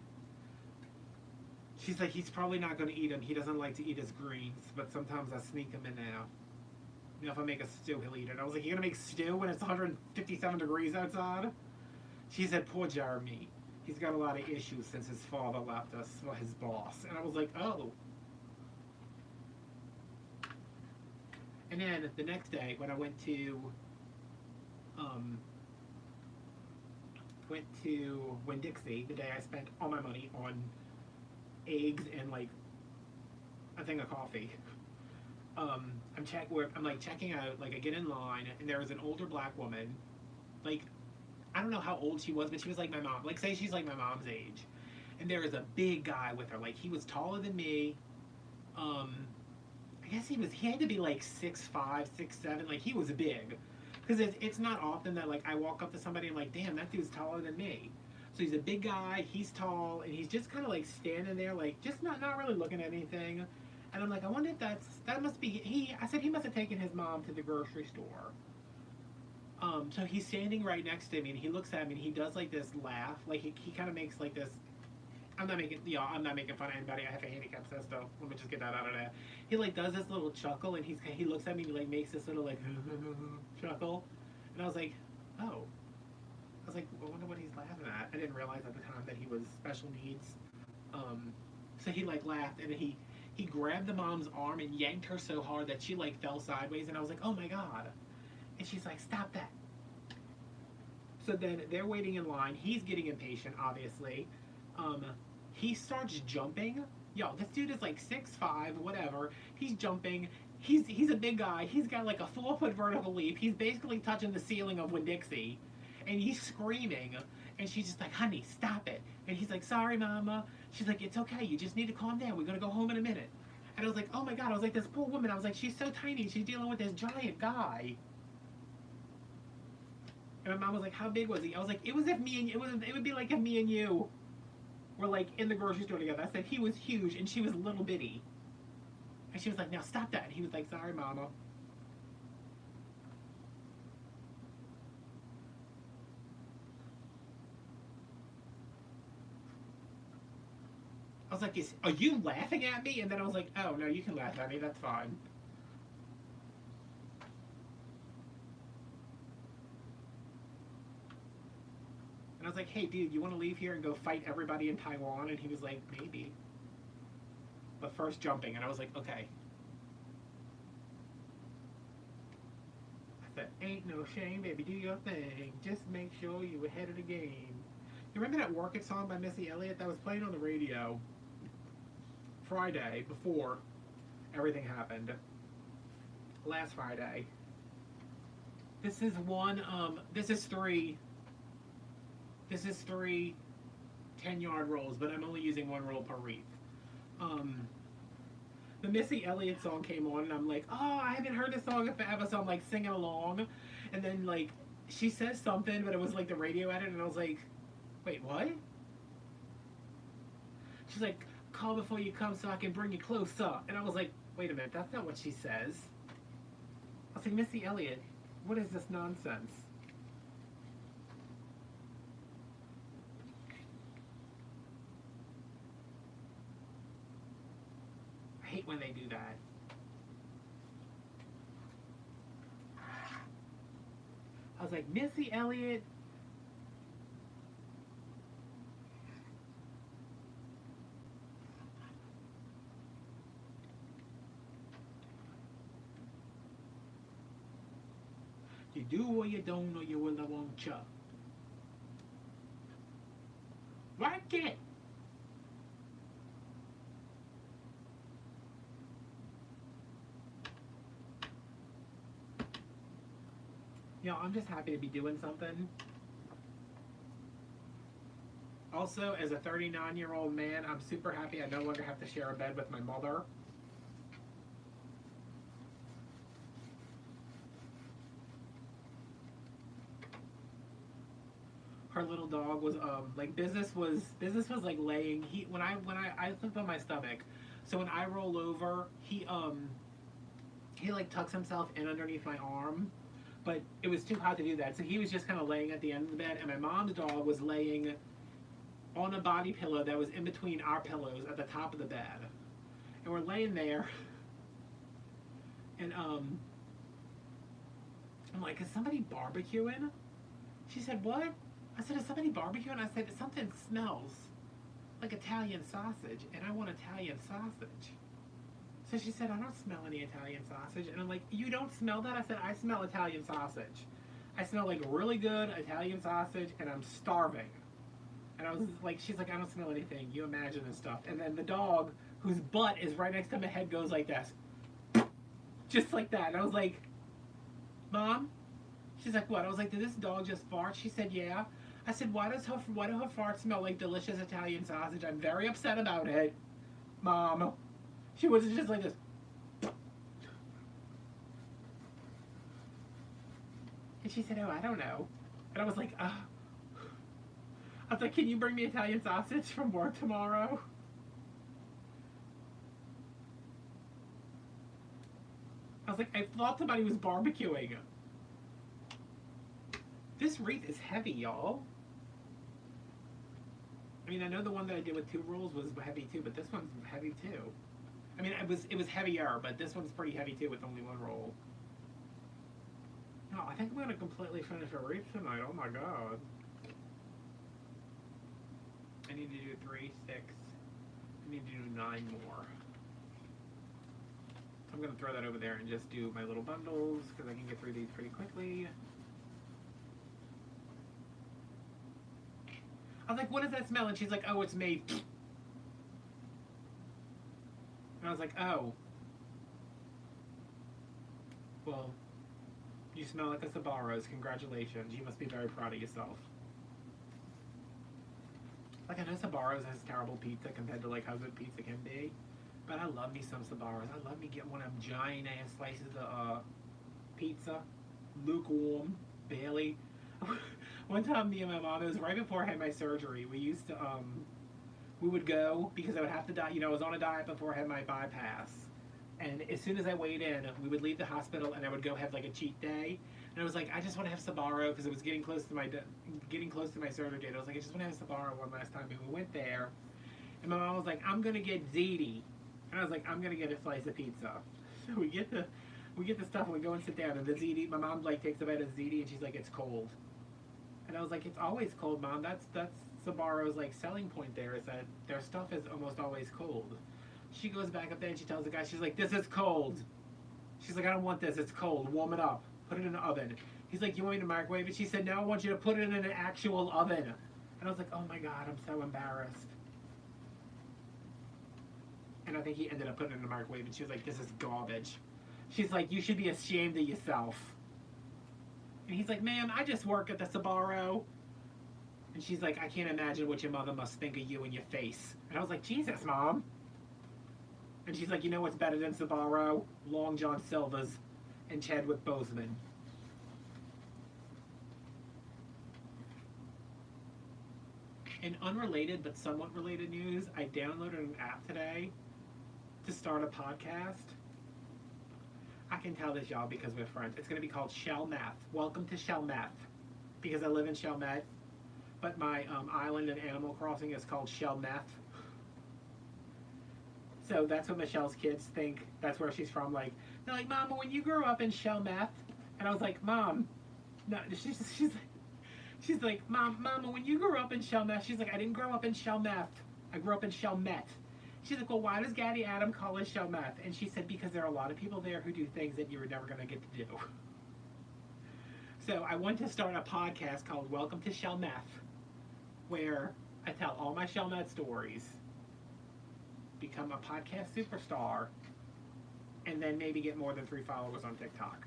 She's like, he's probably not gonna eat them. He doesn't like to eat his greens, but sometimes I sneak them in there. You know, if I make a stew, he'll eat it. I was like, you're gonna make stew when it's 157 degrees outside? She said, poor Jeremy. He's got a lot of issues since his father left us for his boss. And I was like, oh. And then the next day, when I went to Winn-Dixie, the day I spent all my money on eggs and like a thing of coffee. I'm like checking out, like I get in line, and there was an older black woman, like I don't know how old she was, but she was like my mom. Like say she's like my mom's age, and there was a big guy with her. Like he was taller than me. I guess he had to be like 6'5", 6'7". Like he was big, because it's not often that like I walk up to somebody and I'm like, damn, that dude's taller than me. So he's a big guy, he's tall, and he's just kind of like standing there, like just not really looking at anything. And I'm like, I wonder if that must be he. I said he must have taken his mom to the grocery store. So he's standing right next to me, and he looks at me, and he does like this laugh, like he kind of makes like this. I'm not making fun of anybody. I have a handicap system. Let me just get that out of there. He like does this little chuckle, and he looks at me, and he like makes this little like chuckle, and I was like, oh. I was like, I wonder what he's laughing at. I didn't realize at the time that he was special needs. So he like laughed, and he grabbed the mom's arm and yanked her so hard that she like fell sideways, and I was like, oh my god. And she's like, stop that. So then they're waiting in line. He's getting impatient, obviously. He starts jumping. Yo, this dude is like 6'5", whatever. He's jumping. He's a big guy. He's got like a 4-foot vertical leap. He's basically touching the ceiling of Winn-Dixie. And he's screaming. And she's just like, honey, stop it. And he's like, sorry, mama. She's like, it's okay. You just need to calm down. We're going to go home in a minute. And I was like, oh my god. I was like, this poor woman. I was like, she's so tiny. She's dealing with this giant guy. And my mom was like, how big was he? I was like, it would be like if me and you were like in the grocery store together. I said he was huge and she was little bitty. And she was like, now stop that. And he was like, sorry, mama. I was like, are you laughing at me? And then I was like, oh, no, you can laugh at me. That's fine. And I was like, hey, dude, you want to leave here and go fight everybody in Taiwan? And he was like, maybe. But first jumping. And I was like, okay. I said, ain't no shame, baby, do your thing. Just make sure you ahead of the game. You remember that Work It song by Missy Elliott that was playing on the radio Friday before everything happened? Last Friday. This is three 10-yard rolls, but I'm only using one roll per wreath. The Missy Elliott song came on, and I'm like, oh, I haven't heard this song in forever, so I'm like singing along. And then like she says something, but it was like the radio edit, and I was like, wait, what? She's like, call before you come so I can bring you closer. And I was like, wait a minute, that's not what she says. I was like, Missy Elliott, what is this nonsense? I hate when they do that. I was like, Missy Elliott. You do or you don't, or you will I won't you. Work it. You know, I'm just happy to be doing something. Also, as a 39-year-old man, I'm super happy I no longer have to share a bed with my mother. Her little dog was like business was like laying. When I sleep on my stomach, so when I roll over, he like tucks himself in underneath my arm, but it was too hot to do that. So he was just kind of laying at the end of the bed, and my mom's dog was laying on a body pillow that was in between our pillows at the top of the bed. And we're laying there, and I'm like, is somebody barbecuing? She said, what? I said, is somebody barbecuing? I said, something smells like Italian sausage, and I want Italian sausage. So she said, I don't smell any Italian sausage. And I'm like, you don't smell that? I said, I smell Italian sausage. I smell like really good Italian sausage, and I'm starving. And I was like, she's like, I don't smell anything. You imagine this stuff. And then the dog, whose butt is right next to my head, goes like this. Just like that. And I was like, Mom? She's like, what? I was like, did this dog just fart? She said, yeah. I said, why do her farts smell like delicious Italian sausage? I'm very upset about it, Mom. She was just like this. And she said, oh, I don't know. And I was like, I was like, can you bring me Italian sausage from work tomorrow? I was like, I thought somebody was barbecuing. This wreath is heavy, y'all. I mean, I know the one that I did with 2 rolls was heavy too, but this one's heavy too. I mean, it was heavier, but this one's pretty heavy too with only 1 roll. No, I think I'm going to completely finish a wreath tonight. Oh my god. I need to do 3, 6. I need to do 9 more. So I'm going to throw that over there and just do my little bundles because I can get through these pretty quickly. I was like, what does that smell? And she's like, oh, it's made. And I was like, oh. Well, you smell like a Sbarro's. Congratulations. You must be very proud of yourself. Like, I know Sbarro's has terrible pizza compared to, like, how good pizza can be. But I love me some Sbarro's. I love me get one of them giant-ass slices of pizza. Lukewarm. Barely. One time, me and my mom, it was right before I had my surgery, we used to, we would go, because I would have to diet, you know, I was on a diet before I had my bypass. And as soon as I weighed in, we would leave the hospital and I would go have like a cheat day. And I was like, I just want to have Sbarro because it was getting close to my surgery date. I was like, I just want to have Sbarro one last time. And we went there, and my mom was like, I'm gonna get ziti, and I was like, I'm gonna get a slice of pizza. So we get the stuff and we go and sit down, and the ziti, my mom like takes a bite of ziti and she's like, it's cold. And I was like, it's always cold, Mom. That's Sbarro's like selling point there is that their stuff is almost always cold. She goes back up there and she tells the guy, she's like, this is cold. She's like, I don't want this, it's cold, warm it up, put it in the oven. He's like, you want me to microwave it? She said, no, I want you to put it in an actual oven. And I was like, oh my god, I'm so embarrassed. And I think he ended up putting it in the microwave and she was like, this is garbage. She's like, you should be ashamed of yourself. And he's like, ma'am, I just work at the Sbarro. And she's like, I can't imagine what your mother must think of you and your face. And I was like, Jesus, Mom. And she's like, you know what's better than Sbarro? Long John Silver's and Chadwick Boseman. In unrelated but somewhat related news, I downloaded an app today to start a podcast. I can tell this, y'all, because we're friends. It's going to be called Shelmeth. Welcome to Shelmeth. Because I live in Shelmeth. But my island in Animal Crossing is called Shelmeth. So that's what Michelle's kids think. That's where she's from. Like, they're like, Mama, when you grew up in Shelmeth. And I was like, Mom. No, she's like, Mama, when you grew up in Shelmeth. She's like, I didn't grow up in Shelmeth. I grew up in Shelmet. She's like, well, why does Gaddy Adam call it Shelmeth? And she said, because there are a lot of people there who do things that you were never going to get to do. So I want to start a podcast called Welcome to Shelmeth, where I tell all my Shelmeth stories, become a podcast superstar, and then maybe get more than 3 followers on TikTok.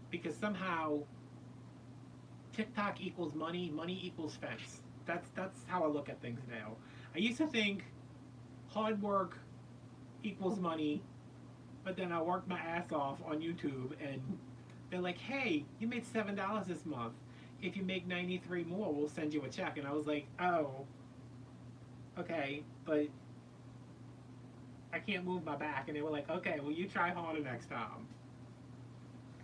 Because somehow TikTok equals money, money equals fence. That's how I look at things now. I used to think hard work equals money, but then I worked my ass off on YouTube and they're like, hey, you made $7 this month. If you make 93 more, we'll send you a check. And I was like, oh, okay, but I can't move my back. And they were like, okay, well, you try harder next time.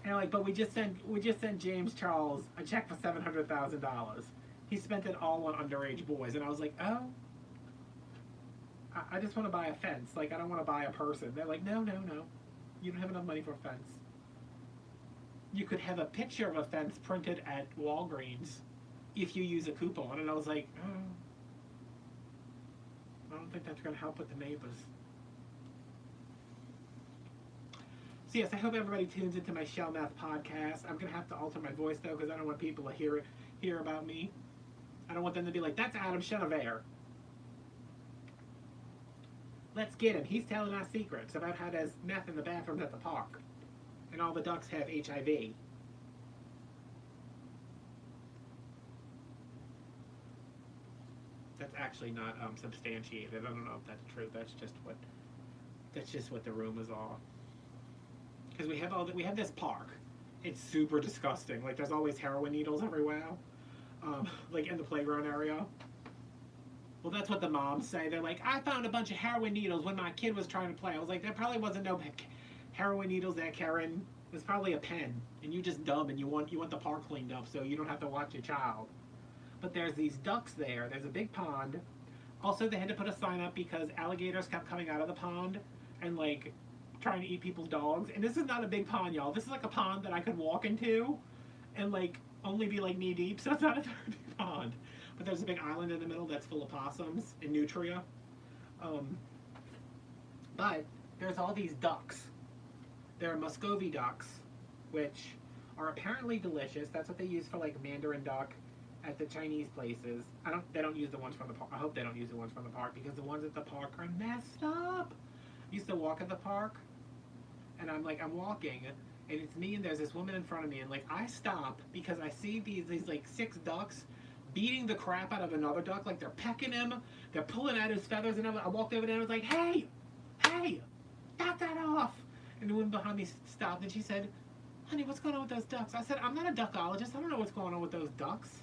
And they're like, but we just sent James Charles a check for $700,000. He spent it all on underage boys. And I was like, oh, I just want to buy a fence. Like, I don't want to buy a person. They're like, no, no, no. You don't have enough money for a fence. You could have a picture of a fence printed at Walgreens if you use a coupon. And I was like, oh, I don't think that's going to help with the neighbors. So yes, I hope everybody tunes into my Shell Math podcast. I'm going to have to alter my voice, though, because I don't want people to hear about me. I don't want them to be like, that's Adam Chenevert. Let's get him. He's telling us secrets about how there's meth in the bathrooms at the park. And all the ducks have HIV. That's actually not substantiated. I don't know if that's true. That's just what the rumors are. Because we have this park. It's super disgusting. Like, there's always heroin needles everywhere. Like in the playground area. Well, that's what the moms say. They're like, I found a bunch of heroin needles when my kid was trying to play. I was like, there probably wasn't no heroin needles there, Karen. It was probably a pen, and you just dumb, and you want the park cleaned up so you don't have to watch your child. But there's these ducks there. There's a big pond. Also, they had to put a sign up because alligators kept coming out of the pond and like trying to eat people's dogs. And this is not a big pond, y'all. This is like a pond that I could walk into and like only be like knee deep. So it's not a very big pond. But there's a big island in the middle that's full of possums and nutria. But there's all these ducks. They're Muscovy ducks, which are apparently delicious. That's what they use for like Mandarin duck at the Chinese places. They don't use the ones from the park. I hope they don't use the ones from the park because the ones at the park are messed up. I used to walk at the park, and I'm walking, and it's me, and there's this woman in front of me, and like I stop because I see these like 6 ducks beating the crap out of another duck, like they're pecking him, they're pulling out his feathers, and I walked over there and I was like, hey, knock that off. And the woman behind me stopped and she said, honey, what's going on with those ducks? I said, I'm not a duckologist, I don't know what's going on with those ducks.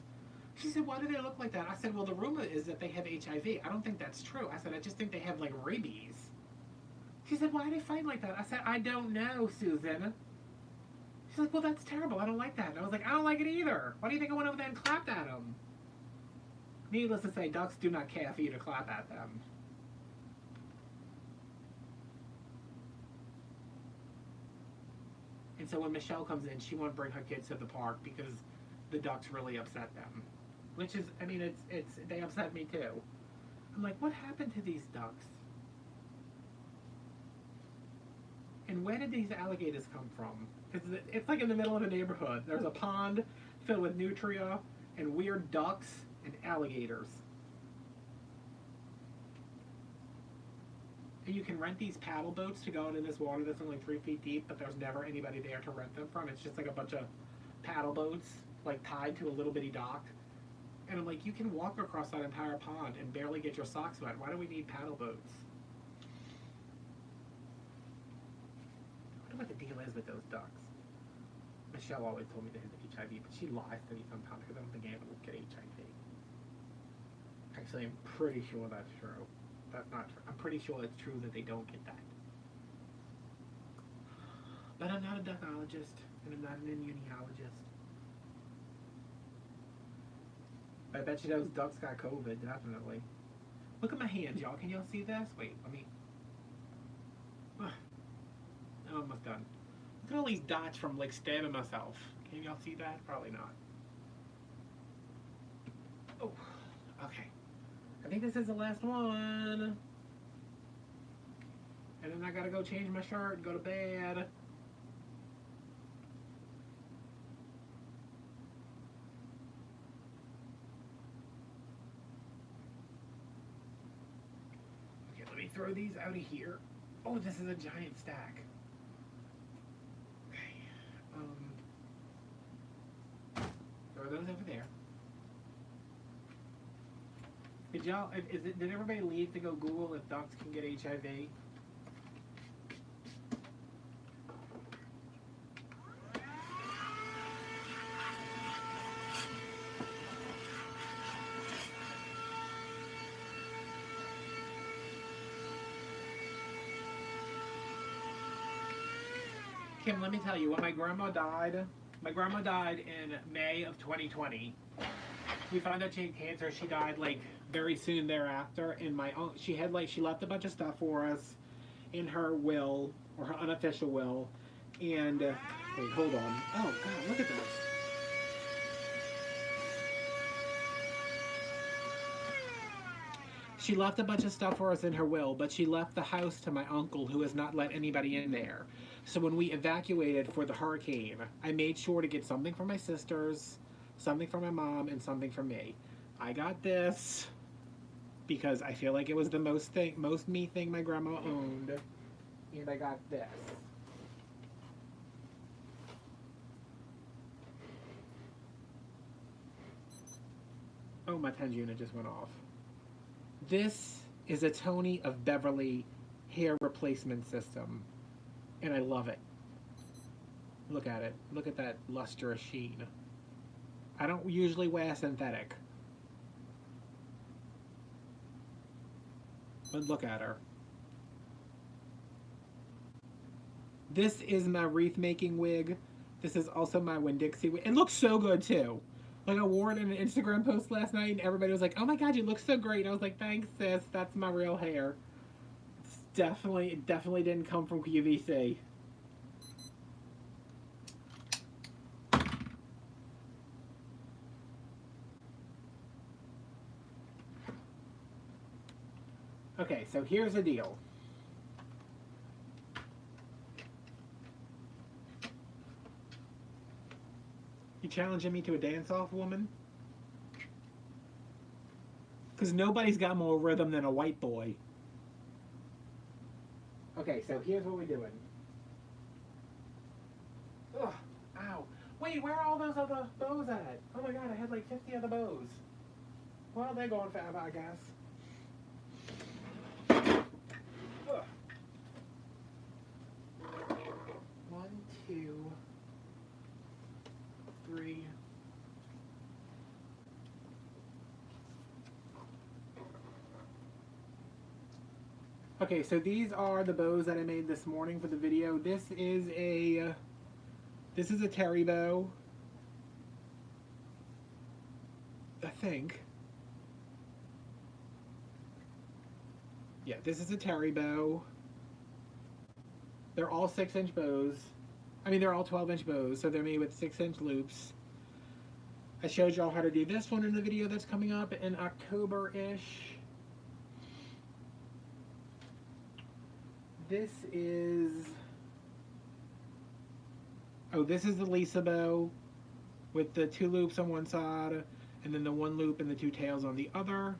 She said, why do they look like that? I said, well, the rumor is that they have HIV. I don't think that's true. I said, I just think they have like rabies. She said, why do they fight like that? I said, I don't know, Susan. She's like, well, that's terrible, I don't like that. And I was like, I don't like it either. Why do you think I went over there and clapped at them? Needless to say, ducks do not care for you to clap at them. And so when Michelle comes in, she won't bring her kids to the park because the ducks really upset them. Which is, I mean, they upset me too. I'm like, what happened to these ducks? And where did these alligators come from? Because it's like in the middle of a neighborhood. There's a pond filled with nutria and weird ducks and alligators. And you can rent these paddle boats to go into this water that's only 3 feet deep, but there's never anybody there to rent them from. It's just like a bunch of paddle boats, like tied to a little bitty dock. And I'm like, you can walk across that entire pond and barely get your socks wet. Why do we need paddle boats? I wonder what the deal is with those ducks. Michelle always told me they had HIV, but she lies to me sometimes because I don't think animals get HIV. Actually, I'm pretty sure that's true. That's not true. I'm pretty sure it's true that they don't get that. But I'm not a duckologist, and I'm not an immunologist. I bet you those ducks got COVID, definitely. Look at my hands, y'all. Can y'all see this? Wait, let me... I'm almost done. Look at all these dots from, like, stabbing myself. Can y'all see that? Probably not. Oh, okay. I think this is the last one. And then I gotta go change my shirt and go to bed. Okay, let me throw these out of here. Oh, this is a giant stack. Okay. Throw those over there. Did everybody leave to go Google if ducks can get HIV? Kim, let me tell you, when my grandma died in May of 2020. We found out she had cancer. She died like very soon thereafter. And she left a bunch of stuff for us in her will, or her unofficial will. And wait, hold on. Oh God, look at this. She left a bunch of stuff for us in her will, but she left the house to my uncle, who has not let anybody in there. So when we evacuated for the hurricane, I made sure to get something for my sisters, something for my mom, and something for me. I got this because I feel like it was the most me thing my grandma owned, and I got this. Oh, my 10 unit just went off. This is a Tony of Beverly hair replacement system, and I love it. Look at it. Look at that lustrous sheen. I don't usually wear synthetic, but look at her. This is my wreath making wig. This is also my Winn-Dixie wig. It looks so good too. Like, I wore it in an Instagram post last night, and everybody was like, "Oh my God, you look so great!" And I was like, "Thanks, sis. That's my real hair." It definitely didn't come from QVC. Okay, so here's the deal. You challenging me to a dance-off, woman? Because nobody's got more rhythm than a white boy. Okay, so here's what we're doing. Ugh, ow. Wait, where are all those other bows at? Oh my God, I had like 50 other bows. Well, they're going forever, I guess. Ugh. 1, 2, 3. Okay, so these are the bows that I made this morning for the video. This is a terry bow, I think. Yeah, this is a terry bow. They're all 6-inch bows. I mean, they're all 12-inch bows, so they're made with 6-inch loops. I showed y'all how to do this one in the video that's coming up in October-ish. This is the Lisa bow with the 2 loops on one side and then the 1 loop and the 2 tails on the other.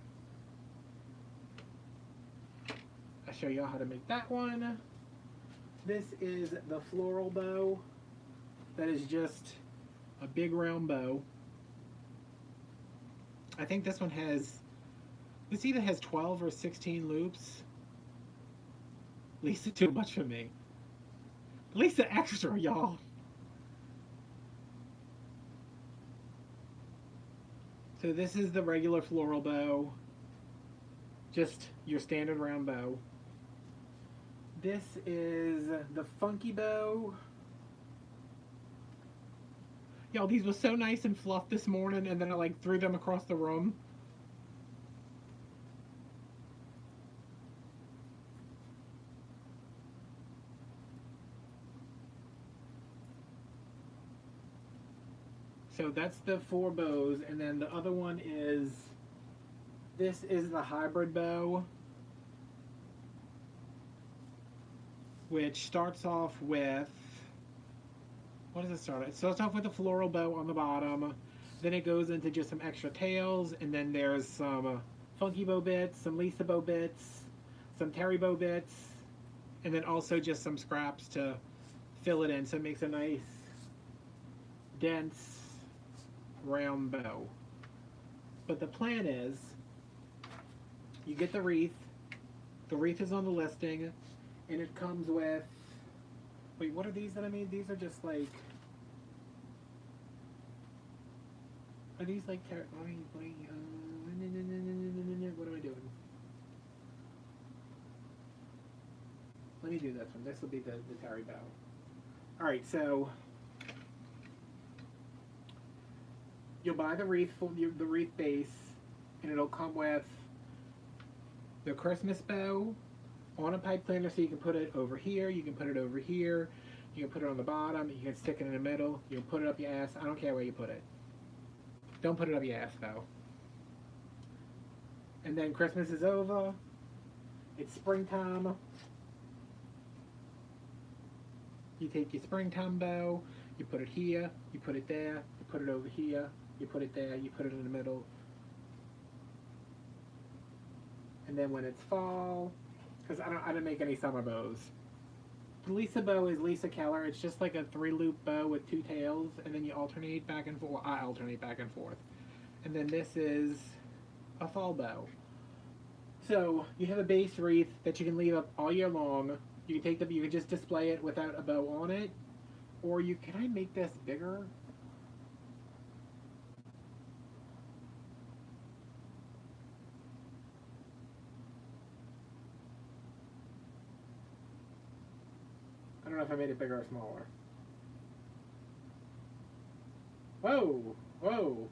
I'll show y'all how to make that one. This is the Floral Bow. That is just a big round bow. I think this one this either has 12 or 16 loops. Lisa too much for me. Lisa extra, y'all. So this is the regular floral bow. Just your standard round bow. This is the funky bow. Y'all, these were so nice and fluffed this morning, and then I like threw them across the room. So that's the 4 bows, and then the other one is, this is the hybrid bow, which starts off with, what does it start? It starts off with a floral bow on the bottom, then it goes into just some extra tails, and then there's some funky bow bits, some Lisa bow bits, some terry bow bits, and then also just some scraps to fill it in, so it makes a nice, dense, round bow. But the plan is, you get the wreath is on the listing, and it comes with, wait, what are these that I made? These are just like, are these like, what am I doing? Let me do this one. This will be the terry bow. All right, so you'll buy the wreath, the wreath base, and it'll come with the Christmas bow on a pipe cleaner, so you can put it over here, you can put it over here, you can put it on the bottom, you can stick it in the middle, you can put it up your ass. I don't care where you put it. Don't put it up your ass, though. And then Christmas is over. It's springtime. You take your springtime bow, you put it here, you put it there, you put it over here, you put it there, you put it in the middle. And then when it's fall, because I didn't make any summer bows. The Lisa bow is Lisa Keller. It's just like a 3-loop bow with 2 tails, and then you alternate back and forth. I alternate back and forth. And then this is a fall bow. So you have a base wreath that you can leave up all year long. You can take you can just display it without a bow on it, or can I make this bigger? I don't know if I made it bigger or smaller. Whoa, whoa.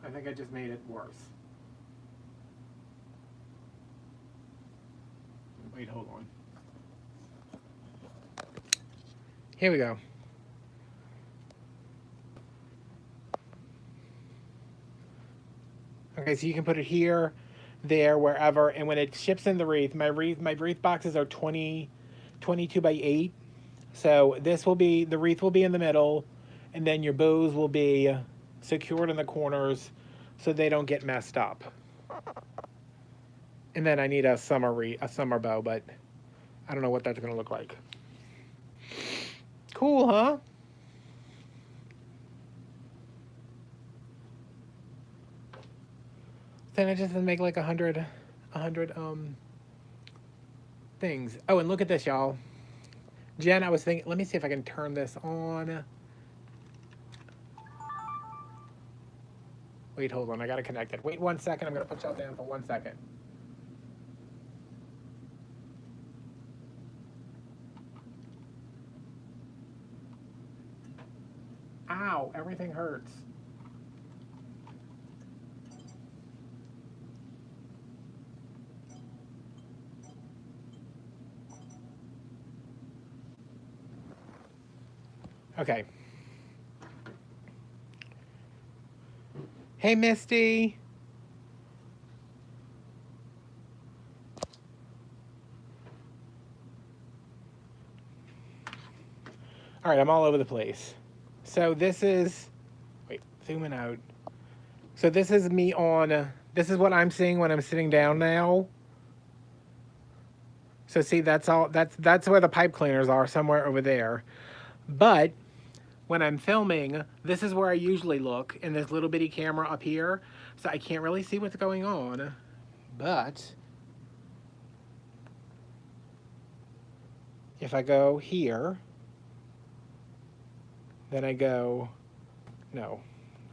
I think I just made it worse. Wait, hold on. Here we go. Okay, so you can put it here, there, wherever, and when it ships in the wreath, my wreath boxes are 22 by 8. So the wreath will be in the middle, and then your bows will be secured in the corners so they don't get messed up. And then I need a summer bow, but I don't know what that's going to look like. Cool, huh? Then I just make like 100 things. Oh, and look at this, y'all. Jen, I was thinking, let me see if I can turn this on. Wait, hold on, I gotta connect it. Wait 1 second, I'm gonna put y'all down for 1 second. Ow, everything hurts. Okay. Hey, Misty. All right, I'm all over the place. So this is, wait, zooming out. So this is me this is what I'm seeing when I'm sitting down now. So see, that's where the pipe cleaners are, somewhere over there. But when I'm filming, this is where I usually look, in this little bitty camera up here. So I can't really see what's going on. But if I go here, then I go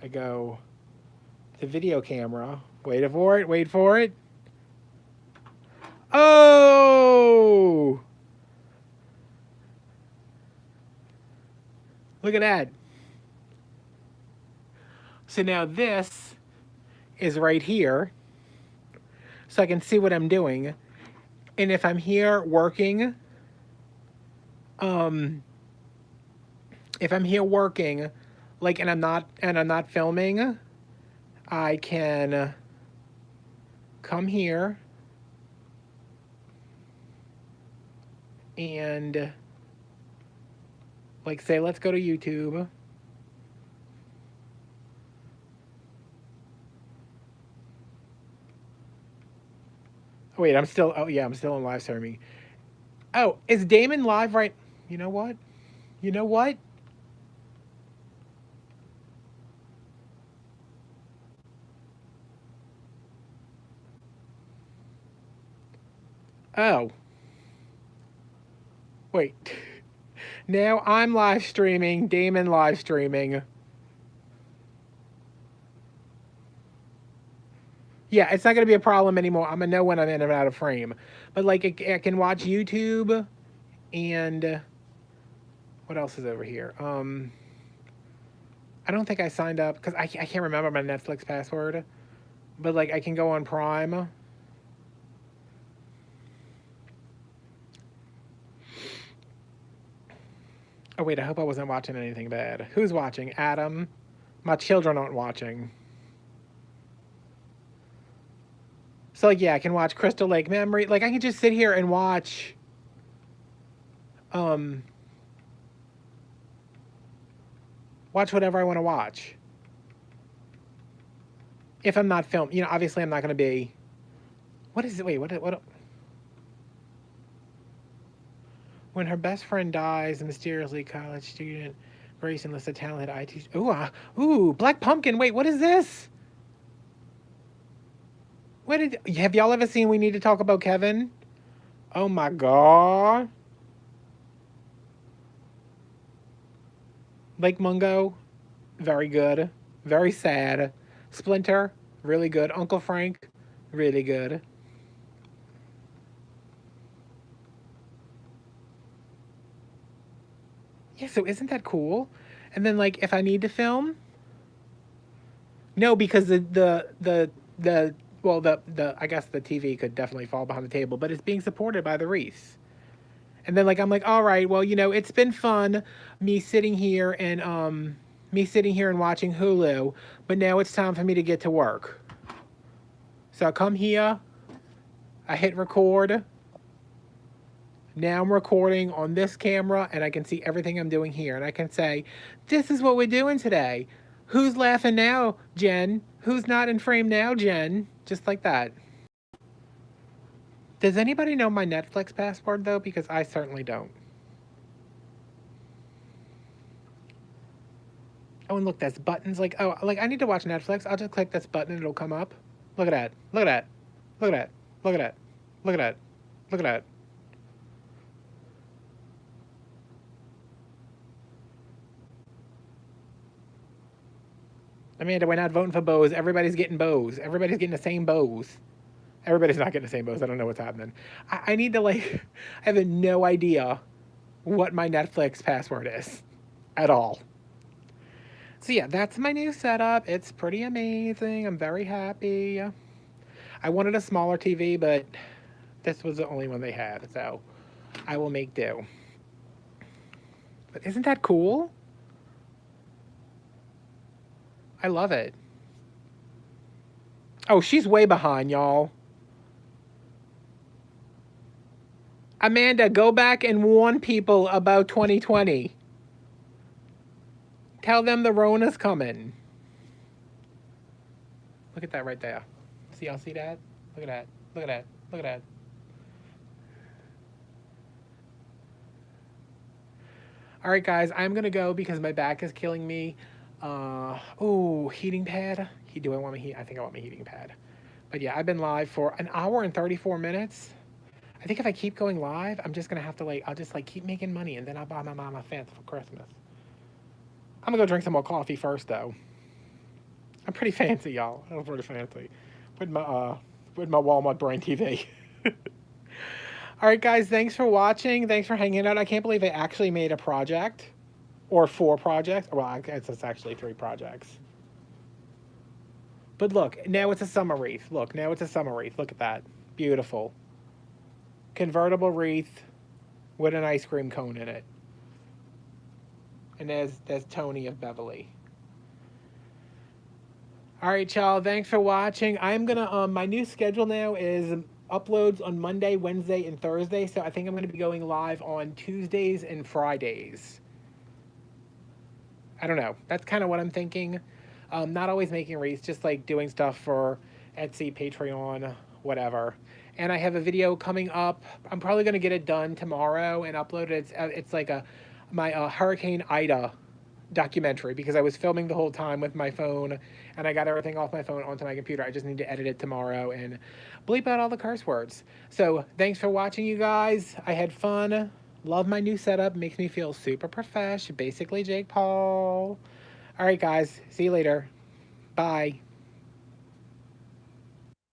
to video camera. Wait for it, wait for it. Oh! Look at that. So now this is right here. So I can see what I'm doing. And if I'm here working, like, and I'm not filming, I can come here and like say, let's go to YouTube. Oh, wait, I'm still in live streaming. Oh, is Damon live right? You know what? You know what? Oh. Wait. Now I'm live streaming. Damon live streaming. Yeah, it's not going to be a problem anymore. I'm going to know when I'm in and out of frame. But, like, I can watch YouTube and... what else is over here? I don't think I signed up because I can't remember my Netflix password. But, like, I can go on Prime. Oh, wait, I hope I wasn't watching anything bad. Who's watching? Adam? My children aren't watching. So, like, yeah, I can watch Crystal Lake Memory. Like, I can just sit here and watch... watch whatever I want to watch. If I'm not filming. You know, obviously I'm not going to be... What is it? Wait, what? When her best friend dies, a mysteriously college student, Grace enlists a talented IT... Ooh, Black Pumpkin. Wait, what is this? Have y'all ever seen We Need to Talk About Kevin? Oh my god. Lake Mungo, very good. Very sad. Splinter, really good. Uncle Frank, really good. Yeah, so isn't that cool? And then, like, if I need to film... No, because the I guess the TV could definitely fall behind the table, but it's being supported by the wreaths. And then, like, I'm like, all right, well, you know, it's been fun me sitting here and watching Hulu, but now it's time for me to get to work. So I come here, I hit record. Now I'm recording on this camera and I can see everything I'm doing here. And I can say, this is what we're doing today. Who's laughing now, Jen? Who's not in frame now, Jen? Just like that. Does anybody know my Netflix password, though? Because I certainly don't. Oh, and look, that's buttons. Like, oh, like, I need to watch Netflix. I'll just click this button and it'll come up. Look at that. Look at that. Look at that. Look at that. Look at that. Look at that. Amanda, we're not voting for bows. Everybody's getting bows. Everybody's getting the same bows. Everybody's not getting the same bows. I don't know what's happening. I need to, like, I have no idea what my Netflix password is at all. So yeah, that's my new setup. It's pretty amazing. I'm very happy. I wanted a smaller TV, but this was the only one they had, so I will make do. But isn't that cool? I love it. Oh, she's way behind, y'all. Amanda, go back and warn people about 2020. Tell them the Rona's coming. Look at that right there. See, y'all see that? Look at that. Look at that. Look at that. All right, guys, I'm going to go because my back is killing me. Ooh, heating pad. Do I want my heat? I think I want my heating pad. But yeah, I've been live for an hour and 34 minutes. I think if I keep going live, I'm just going to have to, like, I'll just, like, keep making money, and then I'll buy my mom a Fanta for Christmas. I'm going to go drink some more coffee first, though. I'm pretty fancy, y'all. I'm pretty fancy. With my Walmart brand TV. All right, guys, thanks for watching. Thanks for hanging out. I can't believe I actually made a project. Or 4 projects. Well, I guess it's actually 3 projects. But look, now it's a summer wreath. Look, now it's a summer wreath. Look at that. Beautiful. Convertible wreath with an ice cream cone in it. And there's Tony of Beverly. All right, y'all. Thanks for watching. I'm going to, my new schedule now is uploads on Monday, Wednesday, and Thursday. So I think I'm going to be going live on Tuesdays and Fridays. I don't know. That's kind of what I'm thinking. Not always making wreaths, just like doing stuff for Etsy, Patreon, whatever. And I have a video coming up. I'm probably going to get it done tomorrow and upload it. It's like my Hurricane Ida documentary because I was filming the whole time with my phone and I got everything off my phone onto my computer. I just need to edit it tomorrow and bleep out all the curse words. So thanks for watching, you guys. I had fun. Love my new setup. Makes me feel super profesh. Basically Jake Paul. All right, guys. See you later. Bye.